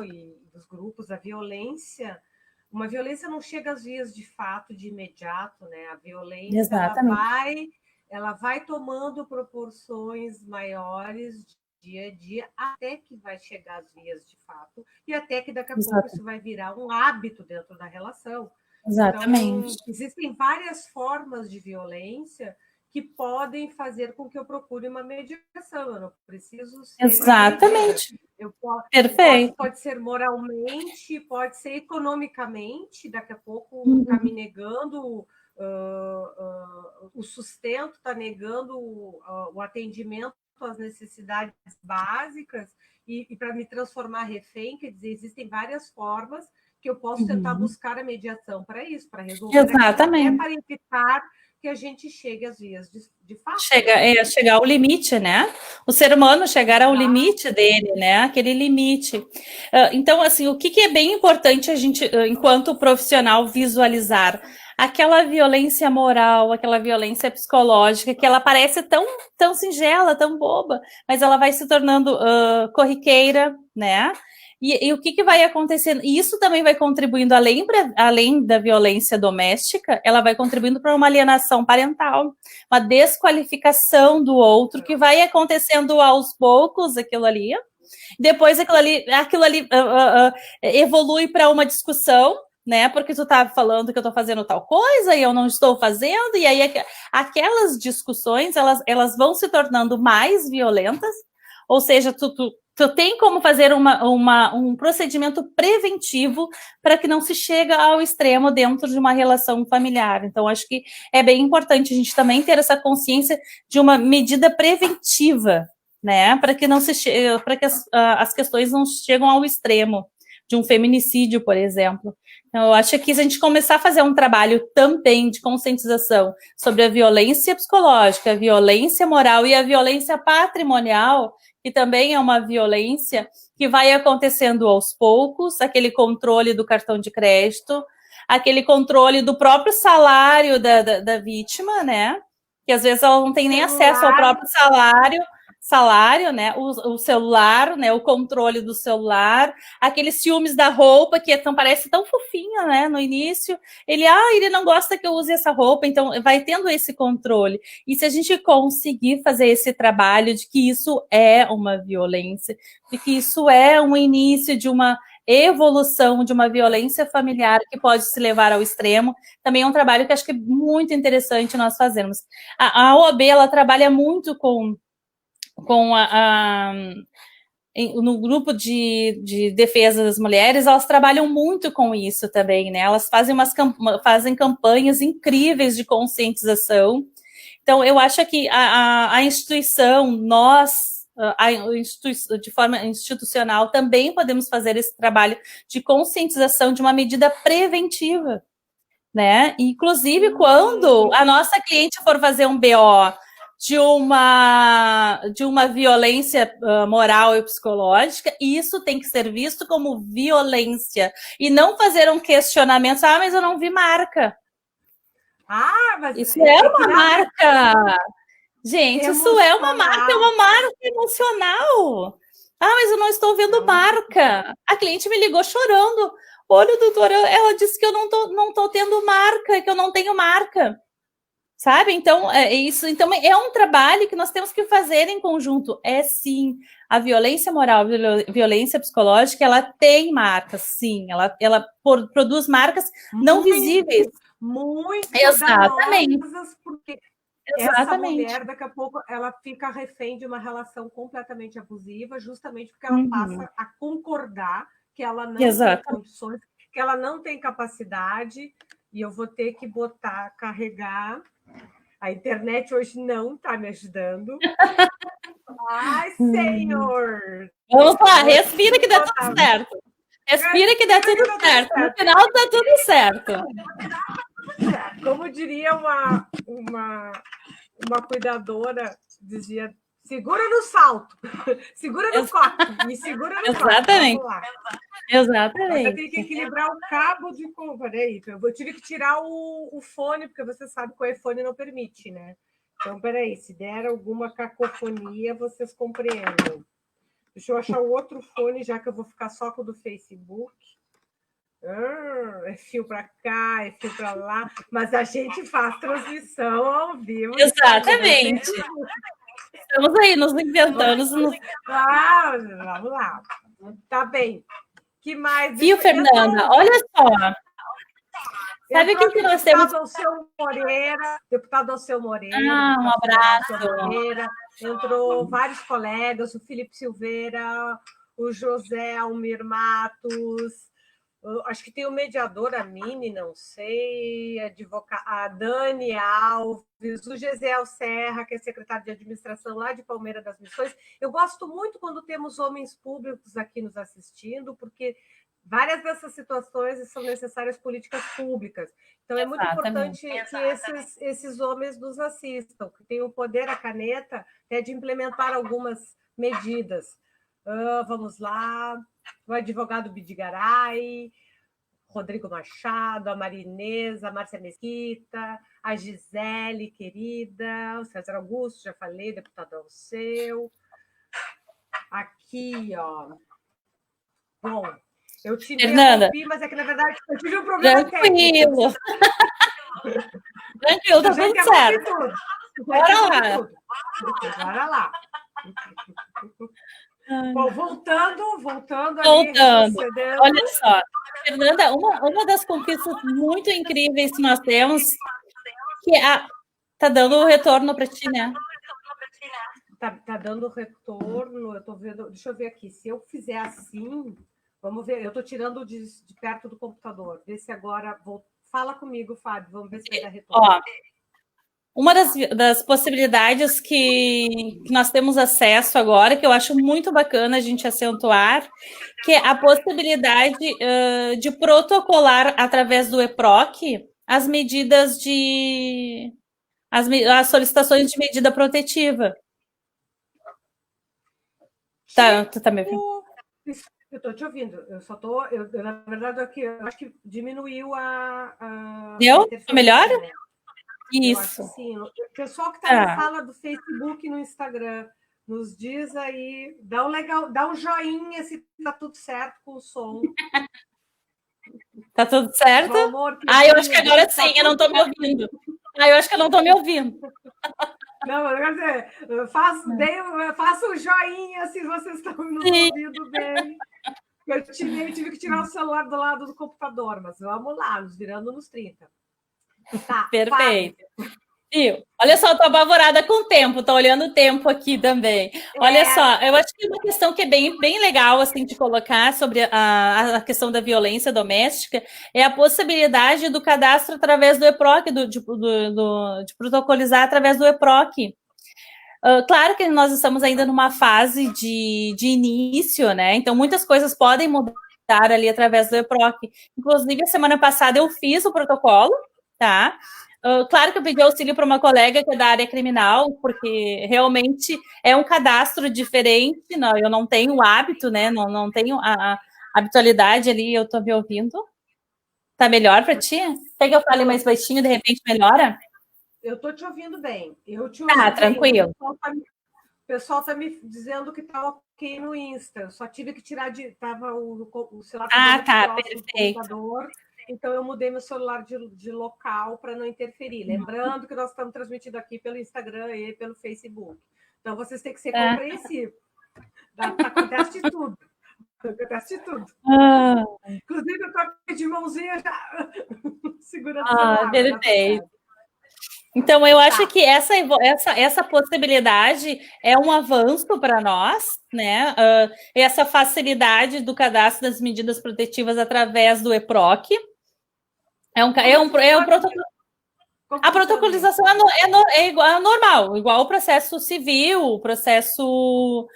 nos grupos, a violência... Uma violência não chega às vias de fato de imediato, né? A violência ela vai tomando proporções maiores dia a dia, até que vai chegar às vias de fato, e até que daqui a pouco isso vai virar um hábito dentro da relação. Exatamente. Então, existem várias formas de violência que podem fazer com que eu procure uma mediação. Eu não preciso ser... Exatamente. Perfeito. Pode ser moralmente, pode ser economicamente, daqui a pouco está me negando o sustento, está negando o atendimento às necessidades básicas, e para me transformar refém, quer dizer, existem várias formas que eu posso tentar buscar a mediação para isso, para resolver Exatamente. até para evitar que a gente chegue às vias de fato. Chegar ao limite, né? O ser humano chegar ao limite dele, né? Aquele limite. Então, assim, o que é bem importante a gente, enquanto profissional, visualizar? Aquela violência moral, aquela violência psicológica, que ela parece tão singela, tão boba, mas ela vai se tornando corriqueira, né? E o que vai acontecendo? E isso também vai contribuindo, além da violência doméstica, ela vai contribuindo para uma alienação parental, uma desqualificação do outro, que vai acontecendo aos poucos, aquilo ali. Depois aquilo ali evolui para uma discussão, né? Porque tu tá falando que eu tô fazendo tal coisa e eu não estou fazendo, e aí aquelas discussões, elas vão se tornando mais violentas, ou seja, tu tem como fazer um procedimento preventivo para que não se chegue ao extremo dentro de uma relação familiar. Então, acho que é bem importante a gente também ter essa consciência de uma medida preventiva, né? Para que as questões não chegam ao extremo de um feminicídio, por exemplo. Então, eu acho que se a gente começar a fazer um trabalho também de conscientização sobre a violência psicológica, a violência moral e a violência patrimonial, que também é uma violência que vai acontecendo aos poucos, aquele controle do cartão de crédito, aquele controle do próprio salário da vítima, né? Que às vezes ela não tem nem acesso ao próprio salário, né? O celular, né? O controle do celular, aqueles ciúmes da roupa que parece tão fofinha, né? No início, ele não gosta que eu use essa roupa, então vai tendo esse controle. E se a gente conseguir fazer esse trabalho de que isso é uma violência, de que isso é um início de uma evolução de uma violência familiar que pode se levar ao extremo, também é um trabalho que acho que é muito interessante nós fazermos. A OAB, ela trabalha muito no grupo de defesa das mulheres, elas trabalham muito com isso também, né? Elas fazem campanhas incríveis de conscientização. Então, eu acho que a instituição, de forma institucional, também podemos fazer esse trabalho de conscientização de uma medida preventiva, né? Inclusive, quando a nossa cliente for fazer um BO de uma violência moral e psicológica, isso tem que ser visto como violência e não fazer um questionamento, mas eu não vi marca. Mas isso é uma marca. Gente, isso é uma marca emocional. Mas eu não estou vendo marca. A cliente me ligou chorando. Olha, doutora, ela disse que eu não tô tendo marca, que eu não tenho marca. Sabe? Então, isso. Então, é um trabalho que nós temos que fazer em conjunto. É sim, a violência moral, a violência psicológica, ela tem marcas, sim. Ela produz marcas não visíveis. Muito exatamente. Porque essa mulher, daqui a pouco, ela fica refém de uma relação completamente abusiva, justamente porque ela passa a concordar que ela não tem condições, que ela não tem capacidade, e eu vou ter que carregar. A internet hoje não está me ajudando. Ai, senhor! Vamos lá, respira que dá tudo certo. Respira que dá tudo certo. No final dá tudo certo. Como diria uma cuidadora, dizia, segura no salto, segura no coque, me segura no Exatamente. Vamos lá. Exatamente. Eu tenho que equilibrar o cabo de compra. Peraí, eu tive que tirar o fone, porque você sabe que o iPhone não permite, né? Então, peraí, se der alguma cacofonia, vocês compreendam. Deixa eu achar o outro fone, já que eu vou ficar só com o do Facebook. É fio para cá, é fio para lá, mas a gente faz transmissão ao vivo. Exatamente. Estamos aí nos inventando. Vamos lá. Tá bem. Que mais? Viu, Fernanda? Olha só. Sabe o que nós temos? Deputado Alceu Moreira. Um abraço. Moreira, entrou vários colegas, o Felipe Silveira, o José Almir Matos, Eu acho que tem o mediador, a Mini, não sei, a Dani Alves, o Gesiel Serra, que é secretário de administração lá de Palmeira das Missões. Eu gosto muito quando temos homens públicos aqui nos assistindo, porque várias dessas situações são necessárias políticas públicas. Então, é muito importante que esses homens nos assistam, que tenham o poder, a caneta, até de implementar algumas medidas. Vamos lá, o advogado Bidigaray, Rodrigo Machado, a Marinesa, a Márcia Mesquita, a Gisele, querida, o César Augusto, já falei, deputado Alceu. Aqui, ó. Bom, eu te interrompi, mas é que, na verdade, eu tive um problema técnico. Tranquilo, tá tudo certo. Bora lá. Bom, voltando. Olha só, Fernanda, uma das conquistas muito incríveis que nós temos, que tá dando retorno para ti, né? Tá dando retorno, eu tô vendo, deixa eu ver aqui, se eu fizer assim, vamos ver, eu tô tirando de perto do computador, vê se agora, fala comigo, Fábio, vamos ver se vai dar retorno. Ó, uma das possibilidades que nós temos acesso agora, que eu acho muito bacana a gente acentuar, que é a possibilidade de protocolar através do EPROC as medidas as solicitações de medida protetiva. Tu tá me ouvindo? Eu estou te ouvindo, na verdade, aqui, eu acho que diminuiu a Deu? Melhor? Né? Isso. Sim. O pessoal que está na sala do Facebook e no Instagram, nos diz aí, dá um joinha se está tudo certo com o som. Tá tudo certo? Amor, eu acho que agora sim, eu não estou me ouvindo. Eu acho que eu não estou me ouvindo. Não, quer dizer, faça um joinha se vocês estão nos ouvindo bem. Eu tive que tirar o celular do lado do computador, mas vamos lá, nos virando nos 30. Tá, perfeito. Viu? Olha só, eu tô apavorada com o tempo, tô olhando o tempo aqui também. Olha só, eu acho que uma questão que é bem legal assim de colocar sobre a questão da violência doméstica é a possibilidade do cadastro através do EPROC, de protocolizar através do EPROC. Claro que nós estamos ainda numa fase de início, né? Então, muitas coisas podem mudar ali através do EPROC. Inclusive, a semana passada eu fiz o protocolo, tá? Claro que eu pedi auxílio para uma colega que é da área criminal, porque realmente é um cadastro diferente, eu não tenho o hábito, né? Não tenho a habitualidade ali, eu tô me ouvindo. Tá melhor para ti? Quer que eu fale mais baixinho, de repente melhora? Eu estou te ouvindo bem. Eu te ouço tranquilo. O pessoal está me dizendo que está ok no Insta. Eu só tive que tirar Tava o celular perfeito. Computador, então eu mudei meu celular de local para não interferir. Lembrando que nós estamos transmitindo aqui pelo Instagram e pelo Facebook. Então vocês têm que ser compreensivos. Acontece de tudo. Acontece de tudo. Inclusive, eu estou aqui de mãozinha já segurando o celular. Perfeito. Então, eu acho que essa possibilidade é um avanço para nós, né? Essa facilidade do cadastro das medidas protetivas através do EPROC. É um protocolo. A protocolização é normal, igual o processo civil, o processo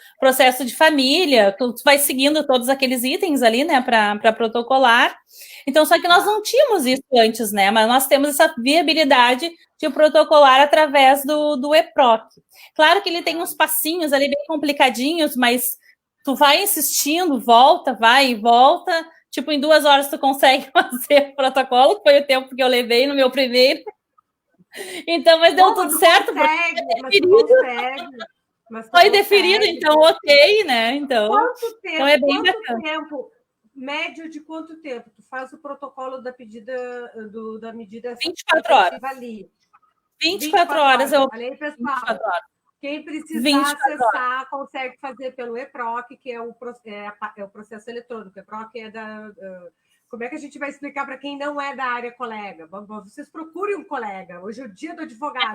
de família, tu vai seguindo todos aqueles itens ali, né, para protocolar. Então, só que nós não tínhamos isso antes, né, mas nós temos essa viabilidade de protocolar através do EPROC. Claro que ele tem uns passinhos ali bem complicadinhos, mas tu vai insistindo, vai e volta, tipo, em 2 horas tu consegue fazer o protocolo, que foi o tempo que eu levei no meu primeiro. Então, mas deu tudo certo. Foi deferido, então ok, né? Então, quanto tempo, então é bem bacana. Tempo, médio de quanto tempo? Tu faz o protocolo da pedida da medida 24 horas. Ali. 24 horas. Eu... Falei, pessoal. 24 horas. Quem precisar acessar, consegue fazer pelo EPROC, que é o processo eletrônico. O EPROC é da... Como é que a gente vai explicar para quem não é da área colega? Vocês procurem um colega. Hoje é o dia do advogado.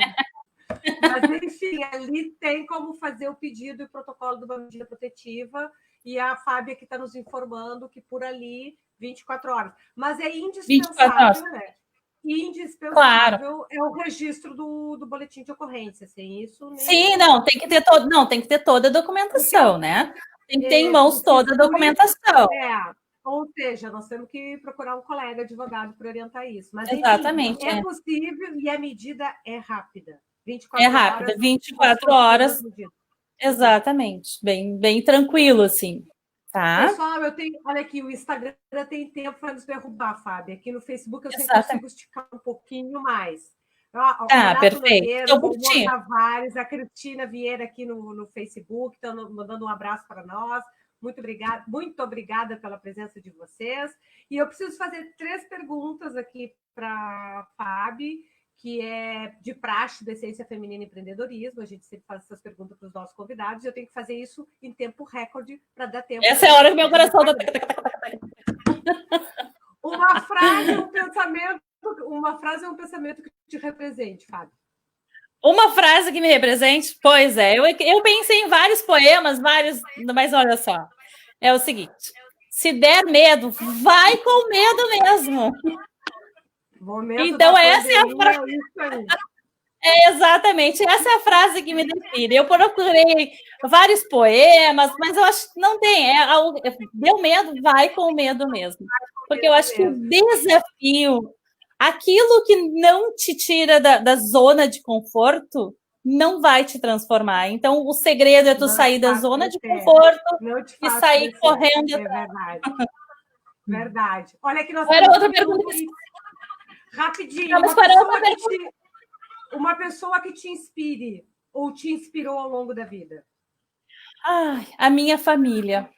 Mas, enfim, ali tem como fazer o pedido e o protocolo de uma medida protetiva, e a Fábia que está nos informando que por ali 24 horas. Mas é 24 horas. indispensável, né? Claro. Indispensável é o registro do boletim de ocorrência. Sem isso, nem... Sim, não, tem que ter todo, não, tem que ter toda a documentação, né? Tem que ter em mãos toda a documentação. Ou seja, nós temos que procurar um colega advogado para orientar isso. Mas, exatamente, enfim, é possível e a medida é rápida. 24 rápida, horas, 24 horas. Exatamente, bem tranquilo, assim. Tá? Pessoal, olha aqui, o Instagram tem tempo para nos derrubar, Fábio. Aqui no Facebook eu sempre consigo esticar um pouquinho mais. Perfeito. Nogueira, o Tavares, a Cristina Vieira aqui no Facebook, estão mandando um abraço para nós. Muito obrigada pela presença de vocês. E eu preciso fazer 3 perguntas aqui para a Fábio, que é de praxe da Essência Feminina e Empreendedorismo. A gente sempre faz essas perguntas para os nossos convidados. Eu tenho que fazer isso em tempo recorde para dar tempo. Essa é a hora que meu coração está... Uma frase, um pensamento que te represente, Fábio. Uma frase que me represente? Pois é, eu pensei em vários poemas, mas olha só. É o seguinte: se der medo, vai com medo mesmo. Então, essa é a frase. Exatamente, essa é a frase que me define. Eu procurei vários poemas, mas eu acho que não tem. Deu medo, vai com medo mesmo. Porque eu acho que o desafio, aquilo que não te tira da zona de conforto, não vai te transformar. Então, o segredo é tu sair da zona de conforto e sair correndo. É verdade. Verdade. Olha aqui, nós temos outra pergunta. Rapidinho. Uma pessoa que te inspire ou te inspirou ao longo da vida. A minha família.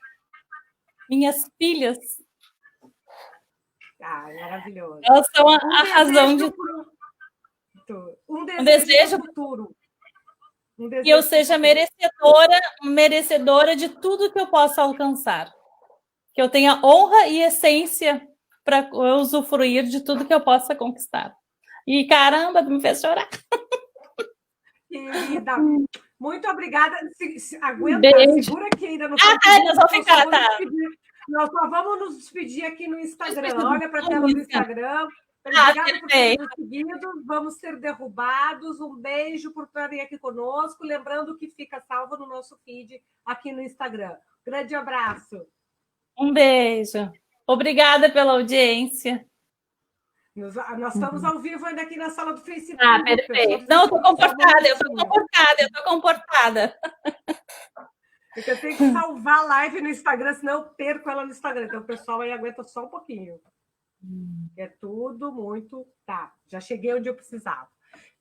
Minhas filhas. Maravilhoso. Elas são a razão de um desejo futuro. Que eu seja merecedora de tudo que eu possa alcançar. Que eu tenha honra e essência para usufruir de tudo que eu possa conquistar. E caramba, me fez chorar. Querida, muito obrigada. Aguenta, segura aqui ainda no nós vamos ficar, Nós só vamos nos despedir aqui no Instagram. Olha para a tela do Instagram. Obrigada por terem nos seguido. Vamos ser derrubados. Um beijo por estarem aqui conosco. Lembrando que fica salvo no nosso feed aqui no Instagram. Grande abraço. Um beijo. Obrigada pela audiência. Nós estamos ao vivo ainda aqui na sala do Facebook. Perfeito. Não, eu estou comportada. Eu tenho que salvar a live no Instagram, senão eu perco ela no Instagram. Então, o pessoal aí aguenta só um pouquinho. É tudo muito... Tá, já cheguei onde eu precisava.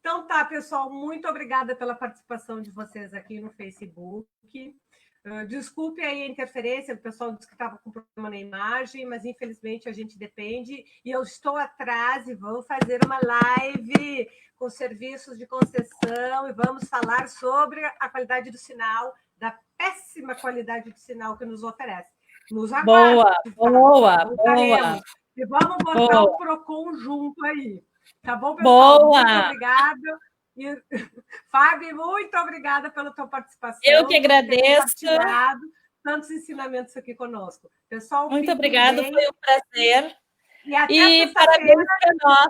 Então, tá, pessoal, muito obrigada pela participação de vocês aqui no Facebook. Desculpe aí a interferência, o pessoal disse que estava com problema na imagem, mas infelizmente a gente depende. E eu estou atrás e vou fazer uma live com serviços de concessão e vamos falar sobre a qualidade do sinal, da péssima qualidade do sinal que nos oferece. Nos aguarde. Boa. E vamos botar o PROCON junto aí. Tá bom, pessoal? Boa. Muito obrigada. E, Fábio, muito obrigada pela tua participação. Eu que agradeço. Tantos ensinamentos aqui conosco. Pessoal, muito obrigada, foi um prazer. E parabéns para nós.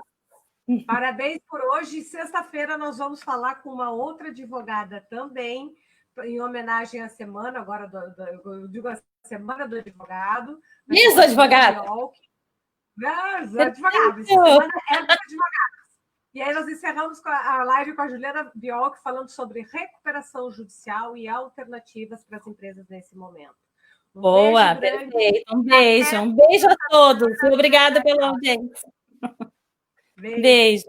Parabéns por hoje. Sexta-feira nós vamos falar com uma outra advogada também, em homenagem à semana, agora eu digo a Semana do Advogado. Isso, advogado. Advogado. Semana é dos advogados. E aí nós encerramos a live com a Juliana Biolk falando sobre recuperação judicial e alternativas para as empresas nesse momento. Boa, perfeito. Um beijo a todos. Obrigada pela audiência. Beijo.